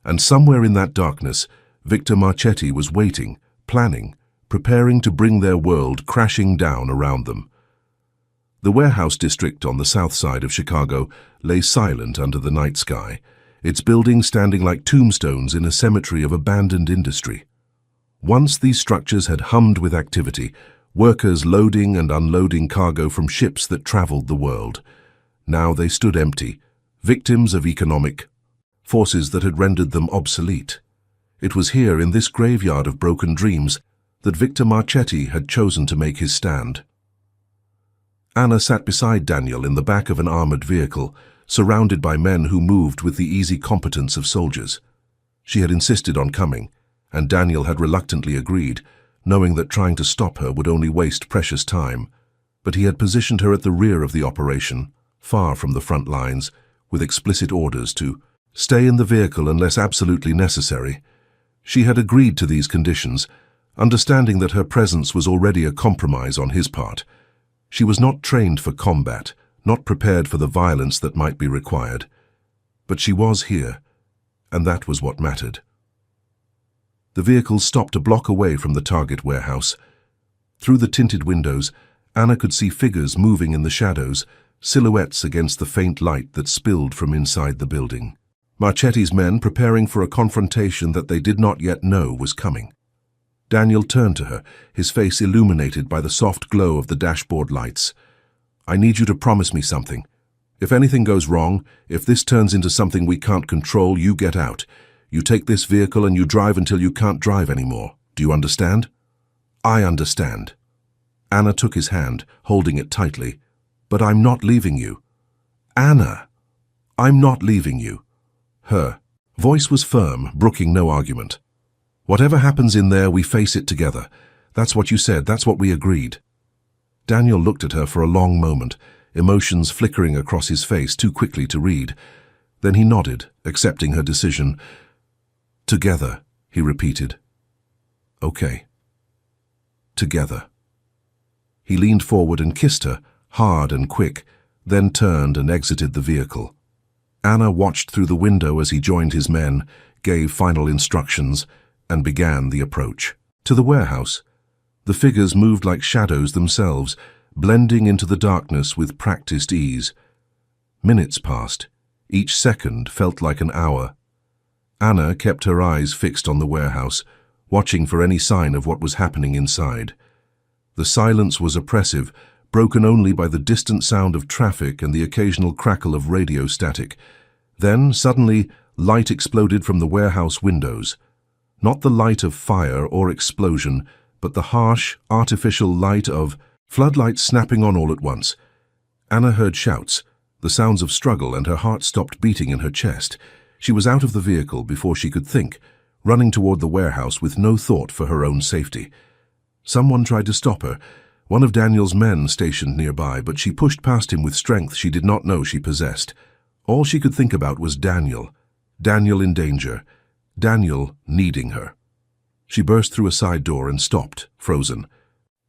And somewhere in that darkness, Victor Marchetti was waiting, planning, preparing to bring their world crashing down around them. The warehouse district on the south side of Chicago lay silent under the night sky, its buildings standing like tombstones in a cemetery of abandoned industry. Once these structures had hummed with activity, workers loading and unloading cargo from ships that traveled the world. Now they stood empty, victims of economic forces that had rendered them obsolete. It was here, in this graveyard of broken dreams, that Victor Marchetti had chosen to make his stand. Anna sat beside Daniel in the back of an armored vehicle, surrounded by men who moved with the easy competence of soldiers. She had insisted on coming, and Daniel had reluctantly agreed, knowing that trying to stop her would only waste precious time. But he had positioned her at the rear of the operation, far from the front lines, with explicit orders to stay in the vehicle unless absolutely necessary. She had agreed to these conditions, understanding that her presence was already a compromise on his part. She was not trained for combat, not prepared for the violence that might be required. But she was here, and that was what mattered. The vehicle stopped a block away from the target warehouse. Through the tinted windows, Anna could see figures moving in the shadows, silhouettes against the faint light that spilled from inside the building. Marchetti's men preparing for a confrontation that they did not yet know was coming. Daniel turned to her, his face illuminated by the soft glow of the dashboard lights. "I need you to promise me something. If anything goes wrong, if this turns into something we can't control, you get out. You take this vehicle and you drive until you can't drive anymore. Do you understand?" "I understand." Anna took his hand, holding it tightly. "But I'm not leaving you." "Anna, I'm not leaving you." Her voice was firm, brooking no argument. "Whatever happens in there, we face it together. That's what you said, that's what we agreed." Daniel looked at her for a long moment, emotions flickering across his face too quickly to read. Then he nodded, accepting her decision. "Together," he repeated. "Okay. Together." He leaned forward and kissed her, hard and quick, then turned and exited the vehicle. Anna watched through the window as he joined his men, gave final instructions, and began the approach. To the warehouse, the figures moved like shadows themselves, blending into the darkness with practiced ease. Minutes passed. Each second felt like an hour. Anna kept her eyes fixed on the warehouse, watching for any sign of what was happening inside. The silence was oppressive, broken only by the distant sound of traffic and the occasional crackle of radio static. Then, suddenly, light exploded from the warehouse windows. Not the light of fire or explosion, but the harsh, artificial light of floodlights snapping on all at once. Anna heard shouts, the sounds of struggle, and her heart stopped beating in her chest. She was out of the vehicle before she could think, running toward the warehouse with no thought for her own safety. Someone tried to stop her, one of Daniel's men stationed nearby, but she pushed past him with strength she did not know she possessed. All she could think about was Daniel. Daniel in danger. Daniel needing her. She burst through a side door and stopped, frozen,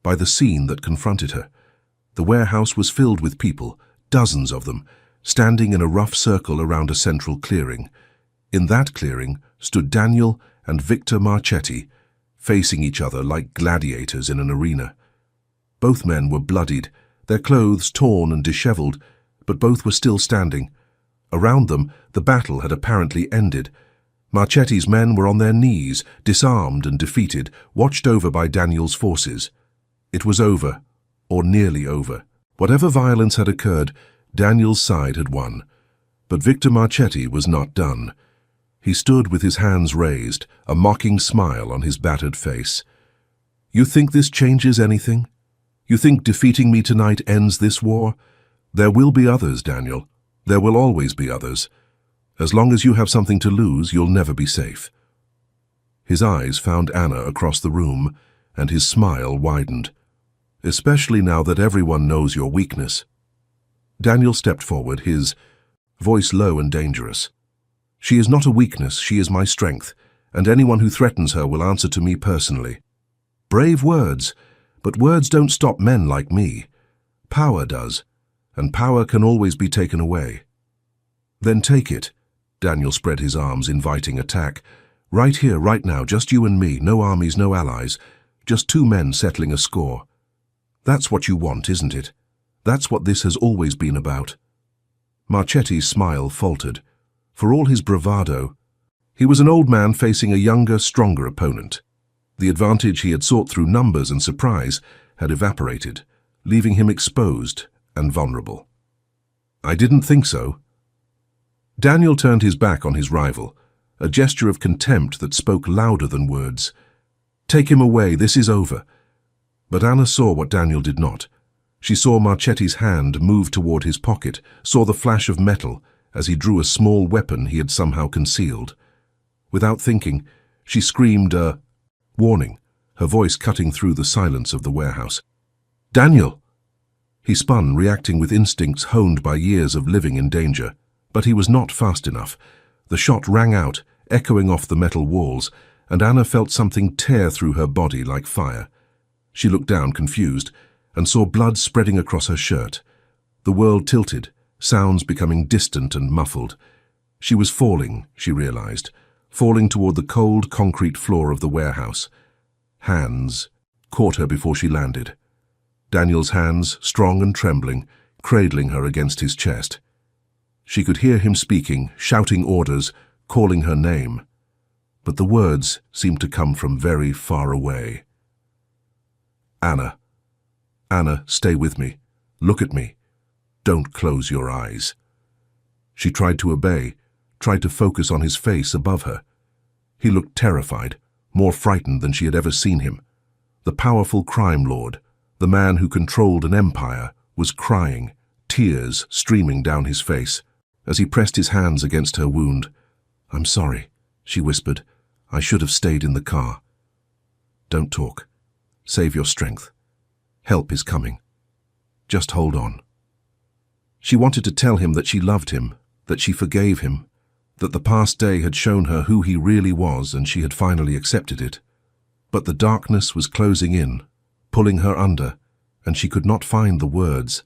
by the scene that confronted her. The warehouse was filled with people, dozens of them, standing in a rough circle around a central clearing. In that clearing stood Daniel and Victor Marchetti, facing each other like gladiators in an arena. Both men were bloodied, their clothes torn and disheveled, but both were still standing. Around them, the battle had apparently ended. Marchetti's men were on their knees, disarmed and defeated, watched over by Daniel's forces. It was over, or nearly over. Whatever violence had occurred, Daniel's side had won. But Victor Marchetti was not done. He stood with his hands raised, a mocking smile on his battered face. "You think this changes anything? You think defeating me tonight ends this war? There will be others, Daniel. There will always be others. As long as you have something to lose, you'll never be safe." His eyes found Anna across the room, and his smile widened. "Especially now that everyone knows your weakness." Daniel stepped forward, his voice low and dangerous. "She is not a weakness, she is my strength, and anyone who threatens her will answer to me personally." Brave words, but words don't stop men like me. Power does, and power can always be taken away. "Then take it." Daniel spread his arms, inviting attack. "Right here, right now, just you and me, no armies, no allies, just two men settling a score. That's what you want, isn't it? That's what this has always been about." Marchetti's smile faltered. For all his bravado, he was an old man facing a younger, stronger opponent. The advantage he had sought through numbers and surprise had evaporated, leaving him exposed and vulnerable. "I didn't think so." Daniel turned his back on his rival, a gesture of contempt that spoke louder than words. "Take him away, this is over." But Anna saw what Daniel did not. She saw Marchetti's hand move toward his pocket, saw the flash of metal as he drew a small weapon he had somehow concealed. Without thinking, she screamed a warning, her voice cutting through the silence of the warehouse. "Daniel!" He spun, reacting with instincts honed by years of living in danger. But he was not fast enough. The shot rang out, echoing off the metal walls, and Anna felt something tear through her body like fire. She looked down, confused, and saw blood spreading across her shirt. The world tilted, sounds becoming distant and muffled. She was falling, she realized, falling toward the cold concrete floor of the warehouse. Hands caught her before she landed. Daniel's hands, strong and trembling, cradling her against his chest. She could hear him speaking, shouting orders, calling her name. But the words seemed to come from very far away. "Anna. Anna, stay with me. Look at me. Don't close your eyes." She tried to obey, tried to focus on his face above her. He looked terrified, more frightened than she had ever seen him. The powerful crime lord, the man who controlled an empire, was crying, tears streaming down his face, as he pressed his hands against her wound. "I'm sorry," she whispered. "I should have stayed in the car." "Don't talk. Save your strength. Help is coming. Just hold on." She wanted to tell him that she loved him, that she forgave him, that the past day had shown her who he really was and she had finally accepted it. But the darkness was closing in, pulling her under, and she could not find the words.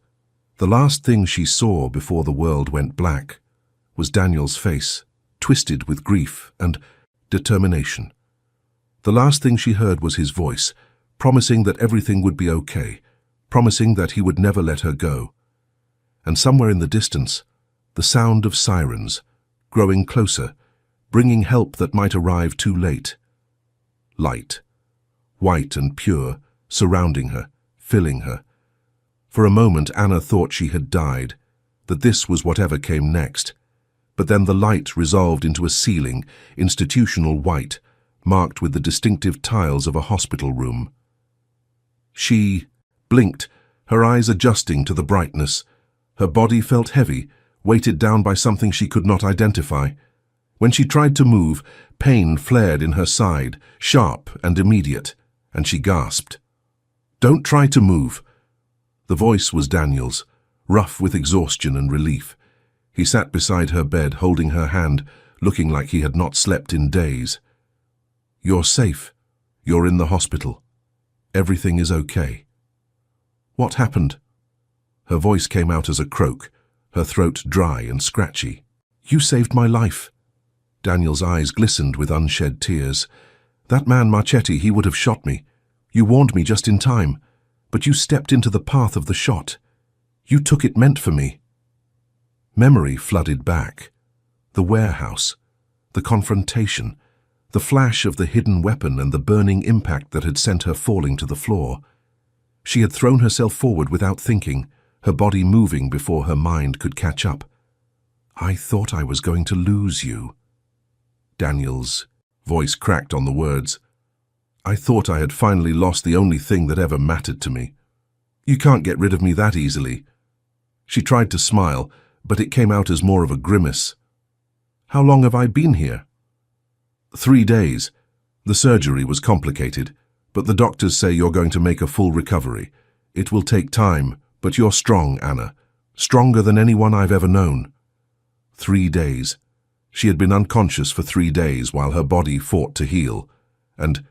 The last thing she saw before the world went black was Daniel's face, twisted with grief and determination. The last thing she heard was his voice, promising that everything would be okay, promising that he would never let her go. And somewhere in the distance, the sound of sirens, growing closer, bringing help that might arrive too late. Light, white and pure, surrounding her, filling her. For a moment Anna thought she had died, that this was whatever came next. But then the light resolved into a ceiling, institutional white, marked with the distinctive tiles of a hospital room. She blinked, her eyes adjusting to the brightness. Her body felt heavy, weighted down by something she could not identify. When she tried to move, pain flared in her side, sharp and immediate, and she gasped. "Don't try to move." The voice was Daniel's, rough with exhaustion and relief. He sat beside her bed, holding her hand, looking like he had not slept in days. "You're safe. You're in the hospital. Everything is okay." "What happened?" Her voice came out as a croak, her throat dry and scratchy. "You saved my life." Daniel's eyes glistened with unshed tears. "That man Marchetti, he would have shot me. You warned me just in time, but you stepped into the path of the shot. You took it meant for me." Memory flooded back. The warehouse, the confrontation, the flash of the hidden weapon and the burning impact that had sent her falling to the floor. She had thrown herself forward without thinking, her body moving before her mind could catch up. "I thought I was going to lose you." Daniel's voice cracked on the words. "I thought I had finally lost the only thing that ever mattered to me. You can't get rid of me that easily." She tried to smile, but it came out as more of a grimace. "How long have I been here?" 3 days. The surgery was complicated, but the doctors say you're going to make a full recovery. It will take time, but you're strong, Anna. Stronger than anyone I've ever known." 3 days. She had been unconscious for 3 days while her body fought to heal. And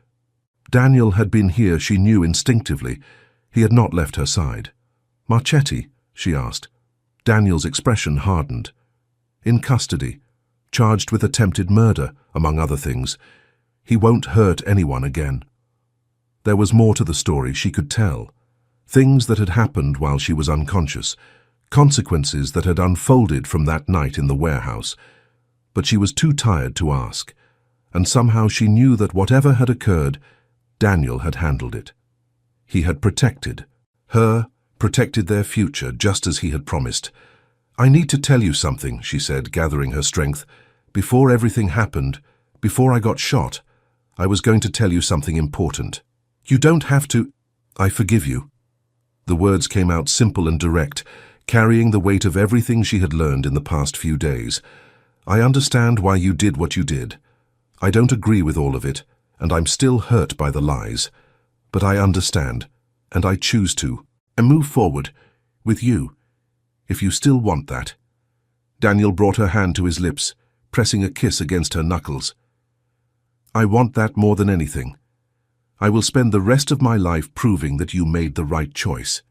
Daniel had been here, she knew instinctively. He had not left her side. "Marchetti?" she asked. Daniel's expression hardened. "In custody, charged with attempted murder, among other things. He won't hurt anyone again." There was more to the story she could tell. Things that had happened while she was unconscious, consequences that had unfolded from that night in the warehouse. But she was too tired to ask, and somehow she knew that whatever had occurred, Daniel had handled it. He had protected her, protected their future, just as he had promised. "I need to tell you something," she said, gathering her strength. "Before everything happened, before I got shot, I was going to tell you something important. You don't have to—" "I forgive you." The words came out simple and direct, carrying the weight of everything she had learned in the past few days. I understand why you did what you did. I don't agree with all of it, and I'm still hurt by the lies. But I understand, and I choose to, and move forward, with you, if you still want that. Daniel brought her hand to his lips, pressing a kiss against her knuckles. I want that more than anything. I will spend the rest of my life proving that you made the right choice.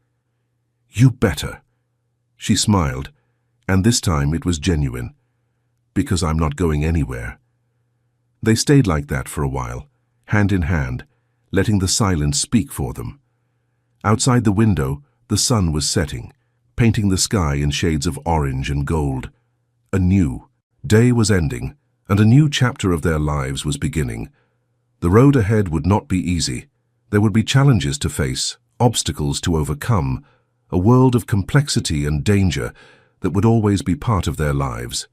You better. She smiled, and this time it was genuine, because I'm not going anywhere. They stayed like that for a while, hand in hand, letting the silence speak for them. Outside the window, the sun was setting, painting the sky in shades of orange and gold. A new day was ending, and a new chapter of their lives was beginning. The road ahead would not be easy. There would be challenges to face, obstacles to overcome, a world of complexity and danger that would always be part of their lives.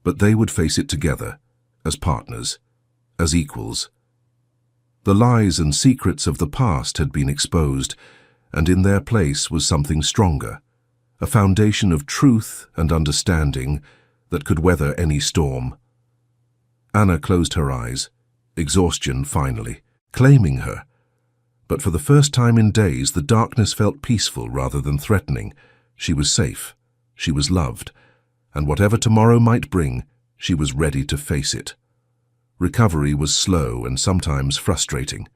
But they would face it together, as partners, as equals. The lies and secrets of the past had been exposed, and in their place was something stronger, a foundation of truth and understanding that could weather any storm. Anna closed her eyes, exhaustion finally claiming her. But for the first time in days, the darkness felt peaceful rather than threatening. She was safe, she was loved, and whatever tomorrow might bring, she was ready to face it. Recovery was slow and sometimes frustrating.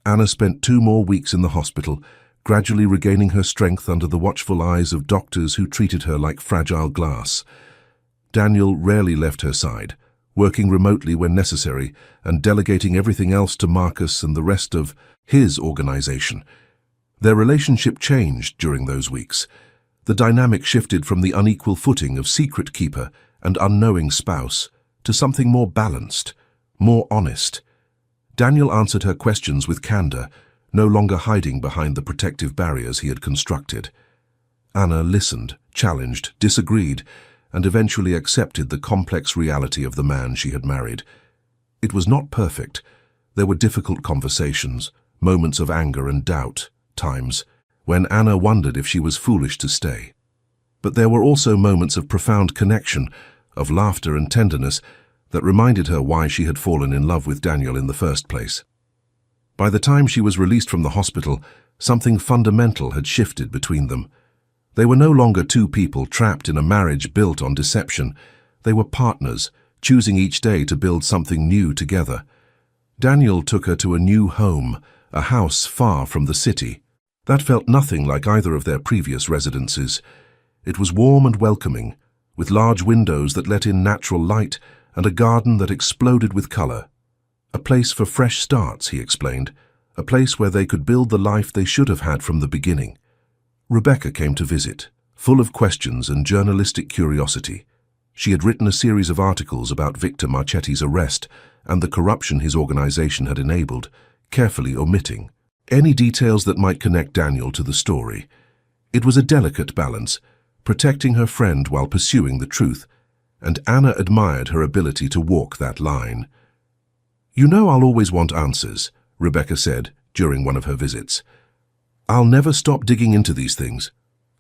Anna spent 2 more weeks in the hospital, gradually regaining her strength under the watchful eyes of doctors who treated her like fragile glass. Daniel rarely left her side, working remotely when necessary and delegating everything else to Marcus and the rest of his organization. Their relationship changed during those weeks. The dynamic shifted from the unequal footing of secret keeper and unknowing spouse to something more balanced, more honest. Daniel answered her questions with candor, no longer hiding behind the protective barriers he had constructed. Anna listened, challenged, disagreed, and eventually accepted the complex reality of the man she had married. It was not perfect. There were difficult conversations, moments of anger and doubt, times when Anna wondered if she was foolish to stay. But there were also moments of profound connection, of laughter and tenderness that reminded her why she had fallen in love with Daniel in the first place. By the time she was released from the hospital, something fundamental had shifted between them. They were no longer 2 people trapped in a marriage built on deception. They were partners, choosing each day to build something new together. Daniel took her to a new home, a house far from the city. That felt nothing like either of their previous residences. It was warm and welcoming, with large windows that let in natural light and a garden that exploded with color. A place for fresh starts, he explained, a place where they could build the life they should have had from the beginning. Rebecca came to visit, full of questions and journalistic curiosity. She had written a series of articles about Victor Marchetti's arrest and the corruption his organization had enabled, carefully omitting any details that might connect Daniel to the story. It was a delicate balance, protecting her friend while pursuing the truth, and Anna admired her ability to walk that line. You know I'll always want answers, Rebecca said during one of her visits. I'll never stop digging into these things.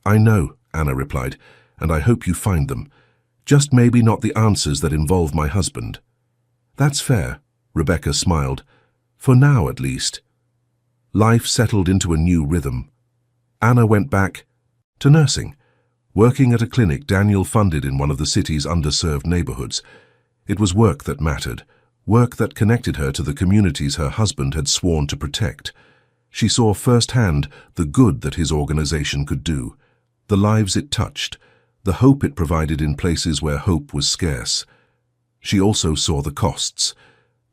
I know, Anna replied, and I hope you find them. Just maybe not the answers that involve my husband. That's fair, Rebecca smiled. For now, at least. Life settled into a new rhythm. Anna went back to nursing, working at a clinic Daniel funded in one of the city's underserved neighborhoods. It was work that mattered, work that connected her to the communities her husband had sworn to protect. She saw firsthand the good that his organization could do, the lives it touched, the hope it provided in places where hope was scarce. She also saw the costs,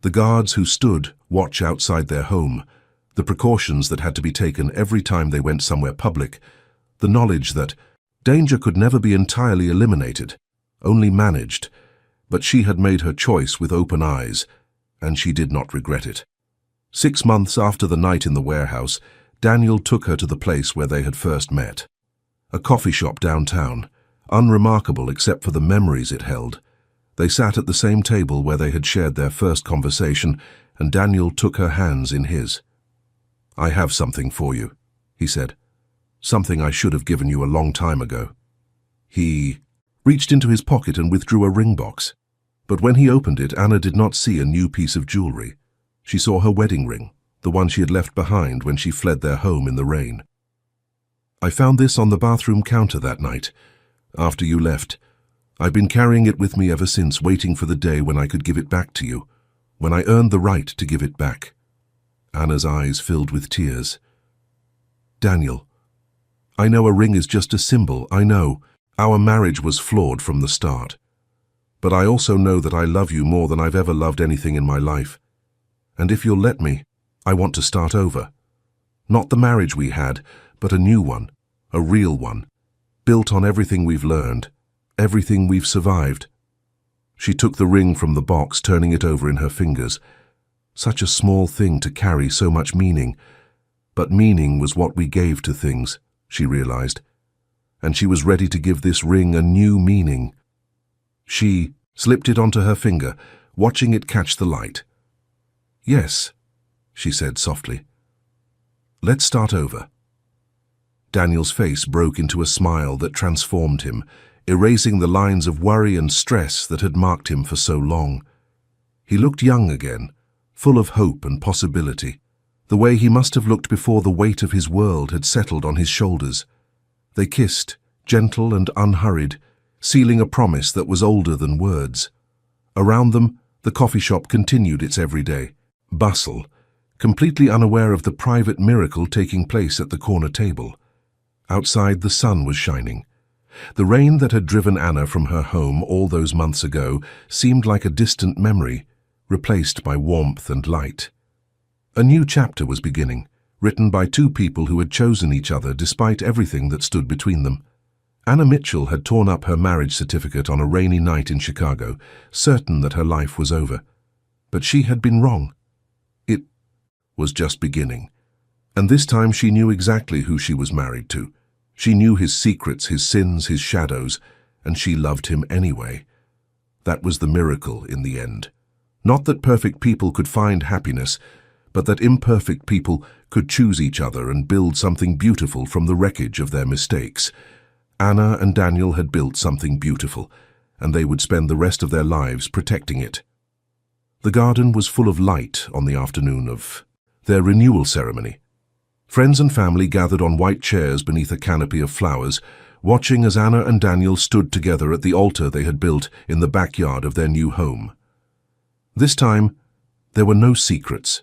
the guards who stood watch outside their home, the precautions that had to be taken every time they went somewhere public, the knowledge that danger could never be entirely eliminated, only managed. But she had made her choice with open eyes, and she did not regret it. 6 months after the night in the warehouse, Daniel took her to the place where they had first met. A coffee shop downtown, unremarkable except for the memories it held. They sat at the same table where they had shared their first conversation, and Daniel took her hands in his. I have something for you, he said. Something I should have given you a long time ago." He reached into his pocket and withdrew a ring box. But when he opened it, Anna did not see a new piece of jewelry. She saw her wedding ring, the one she had left behind when she fled their home in the rain. "I found this on the bathroom counter that night, after you left. I've been carrying it with me ever since, waiting for the day when I could give it back to you, when I earned the right to give it back." Anna's eyes filled with tears. "Daniel, I know a ring is just a symbol, I know. Our marriage was flawed from the start. But I also know that I love you more than I've ever loved anything in my life. And if you'll let me, I want to start over. Not the marriage we had, but a new one, a real one, built on everything we've learned, everything we've survived." She took the ring from the box, turning it over in her fingers. Such a small thing to carry so much meaning. But meaning was what we gave to things, she realized. And she was ready to give this ring a new meaning. She slipped it onto her finger, watching it catch the light. "Yes," she said softly. "Let's start over." Daniel's face broke into a smile that transformed him, erasing the lines of worry and stress that had marked him for so long. He looked young again, full of hope and possibility, the way he must have looked before the weight of his world had settled on his shoulders. They kissed, gentle and unhurried, sealing a promise that was older than words. Around them, the coffee shop continued its everyday bustle, completely unaware of the private miracle taking place at the corner table. Outside, the sun was shining. The rain that had driven Anna from her home all those months ago seemed like a distant memory, replaced by warmth and light. A new chapter was beginning, written by two people who had chosen each other despite everything that stood between them. Anna Mitchell had torn up her marriage certificate on a rainy night in Chicago, certain that her life was over. But she had been wrong. It was just beginning. And this time she knew exactly who she was married to. She knew his secrets, his sins, his shadows, and she loved him anyway. That was the miracle in the end. Not that perfect people could find happiness, but that imperfect people could choose each other and build something beautiful from the wreckage of their mistakes. Anna and Daniel had built something beautiful, and they would spend the rest of their lives protecting it. The garden was full of light on the afternoon of their renewal ceremony. Friends and family gathered on white chairs beneath a canopy of flowers, watching as Anna and Daniel stood together at the altar they had built in the backyard of their new home. This time, there were no secrets.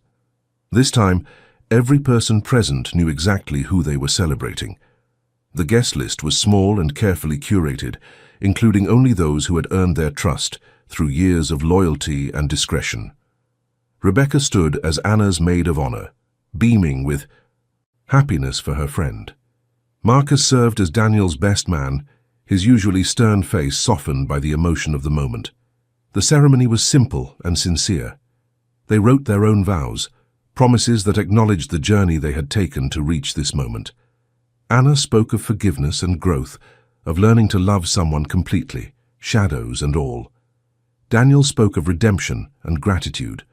This time, every person present knew exactly who they were celebrating. The guest list was small and carefully curated, including only those who had earned their trust through years of loyalty and discretion. Rebecca stood as Anna's maid of honor, beaming with happiness for her friend. Marcus served as Daniel's best man, his usually stern face softened by the emotion of the moment. The ceremony was simple and sincere. They wrote their own vows, promises that acknowledged the journey they had taken to reach this moment. Anna spoke of forgiveness and growth, of learning to love someone completely, shadows and all. Daniel spoke of redemption and gratitude,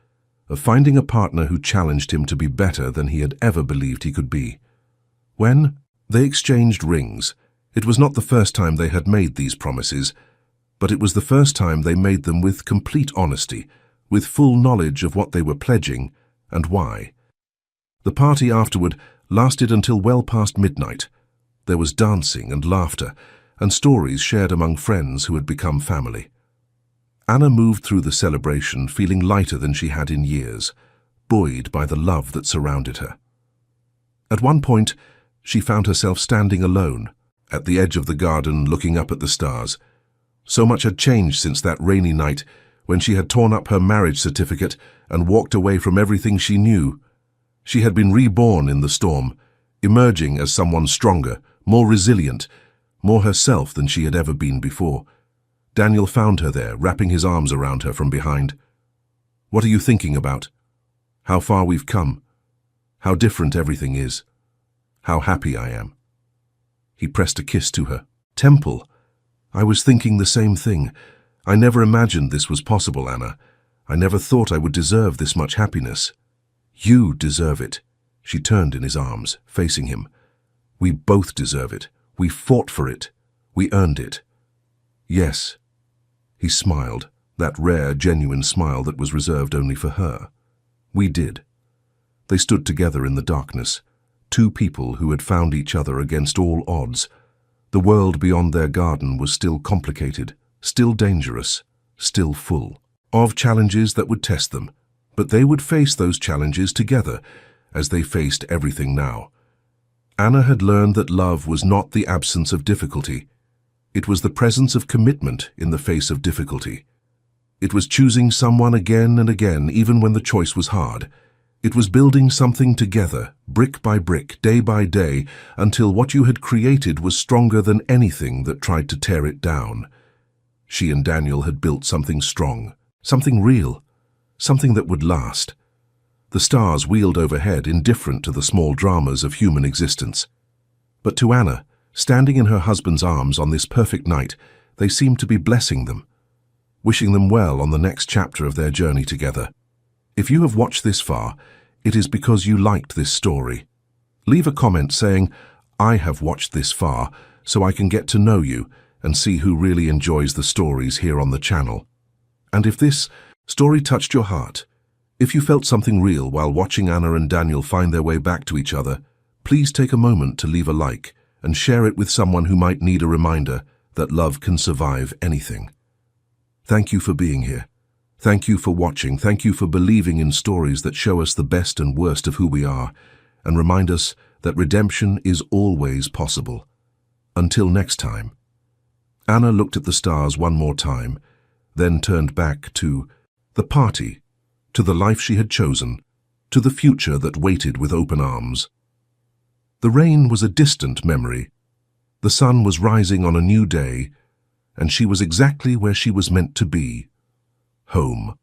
of finding a partner who challenged him to be better than he had ever believed he could be. When they exchanged rings, it was not the first time they had made these promises, but it was the first time they made them with complete honesty, with full knowledge of what they were pledging and why. The party afterward lasted until well past midnight. There was dancing and laughter, and stories shared among friends who had become family. Anna moved through the celebration feeling lighter than she had in years, buoyed by the love that surrounded her. At one point, she found herself standing alone, at the edge of the garden looking up at the stars. So much had changed since that rainy night when she had torn up her marriage certificate and walked away from everything she knew. She had been reborn in the storm, emerging as someone stronger, more resilient, more herself than she had ever been before. Daniel found her there, wrapping his arms around her from behind. "What are you thinking about? How far we've come. How different everything is. How happy I am." He pressed a kiss to her. "Temple, I was thinking the same thing. I never imagined this was possible, Anna. I never thought I would deserve this much happiness." "You deserve it." She turned in his arms, facing him. We both deserve it. We fought for it. We earned it. Yes. He smiled, that rare, genuine smile that was reserved only for her. We did. They stood together in the darkness, two people who had found each other against all odds. The world beyond their garden was still complicated, still dangerous, still full of challenges that would test them. But they would face those challenges together, as they faced everything now. Anna had learned that love was not the absence of difficulty. It was the presence of commitment in the face of difficulty. It was choosing someone again and again, even when the choice was hard. It was building something together, brick by brick, day by day, until what you had created was stronger than anything that tried to tear it down. She and Daniel had built something strong, something real, something that would last. The stars wheeled overhead, indifferent to the small dramas of human existence. But to Anna, standing in her husband's arms on this perfect night, they seemed to be blessing them, wishing them well on the next chapter of their journey together. If you have watched this far, it is because you liked this story. Leave a comment saying, "I have watched this far, so I can get to know you and see who really enjoys the stories here on the channel." And if this story touched your heart, if you felt something real while watching Anna and Daniel find their way back to each other, please take a moment to leave a like and share it with someone who might need a reminder that love can survive anything. Thank you for being here. Thank you for watching. Thank you for believing in stories that show us the best and worst of who we are and remind us that redemption is always possible. Until next time. Anna looked at the stars one more time, then turned back to the party, to the life she had chosen, to the future that waited with open arms. The rain was a distant memory. The sun was rising on a new day, and she was exactly where she was meant to be, home.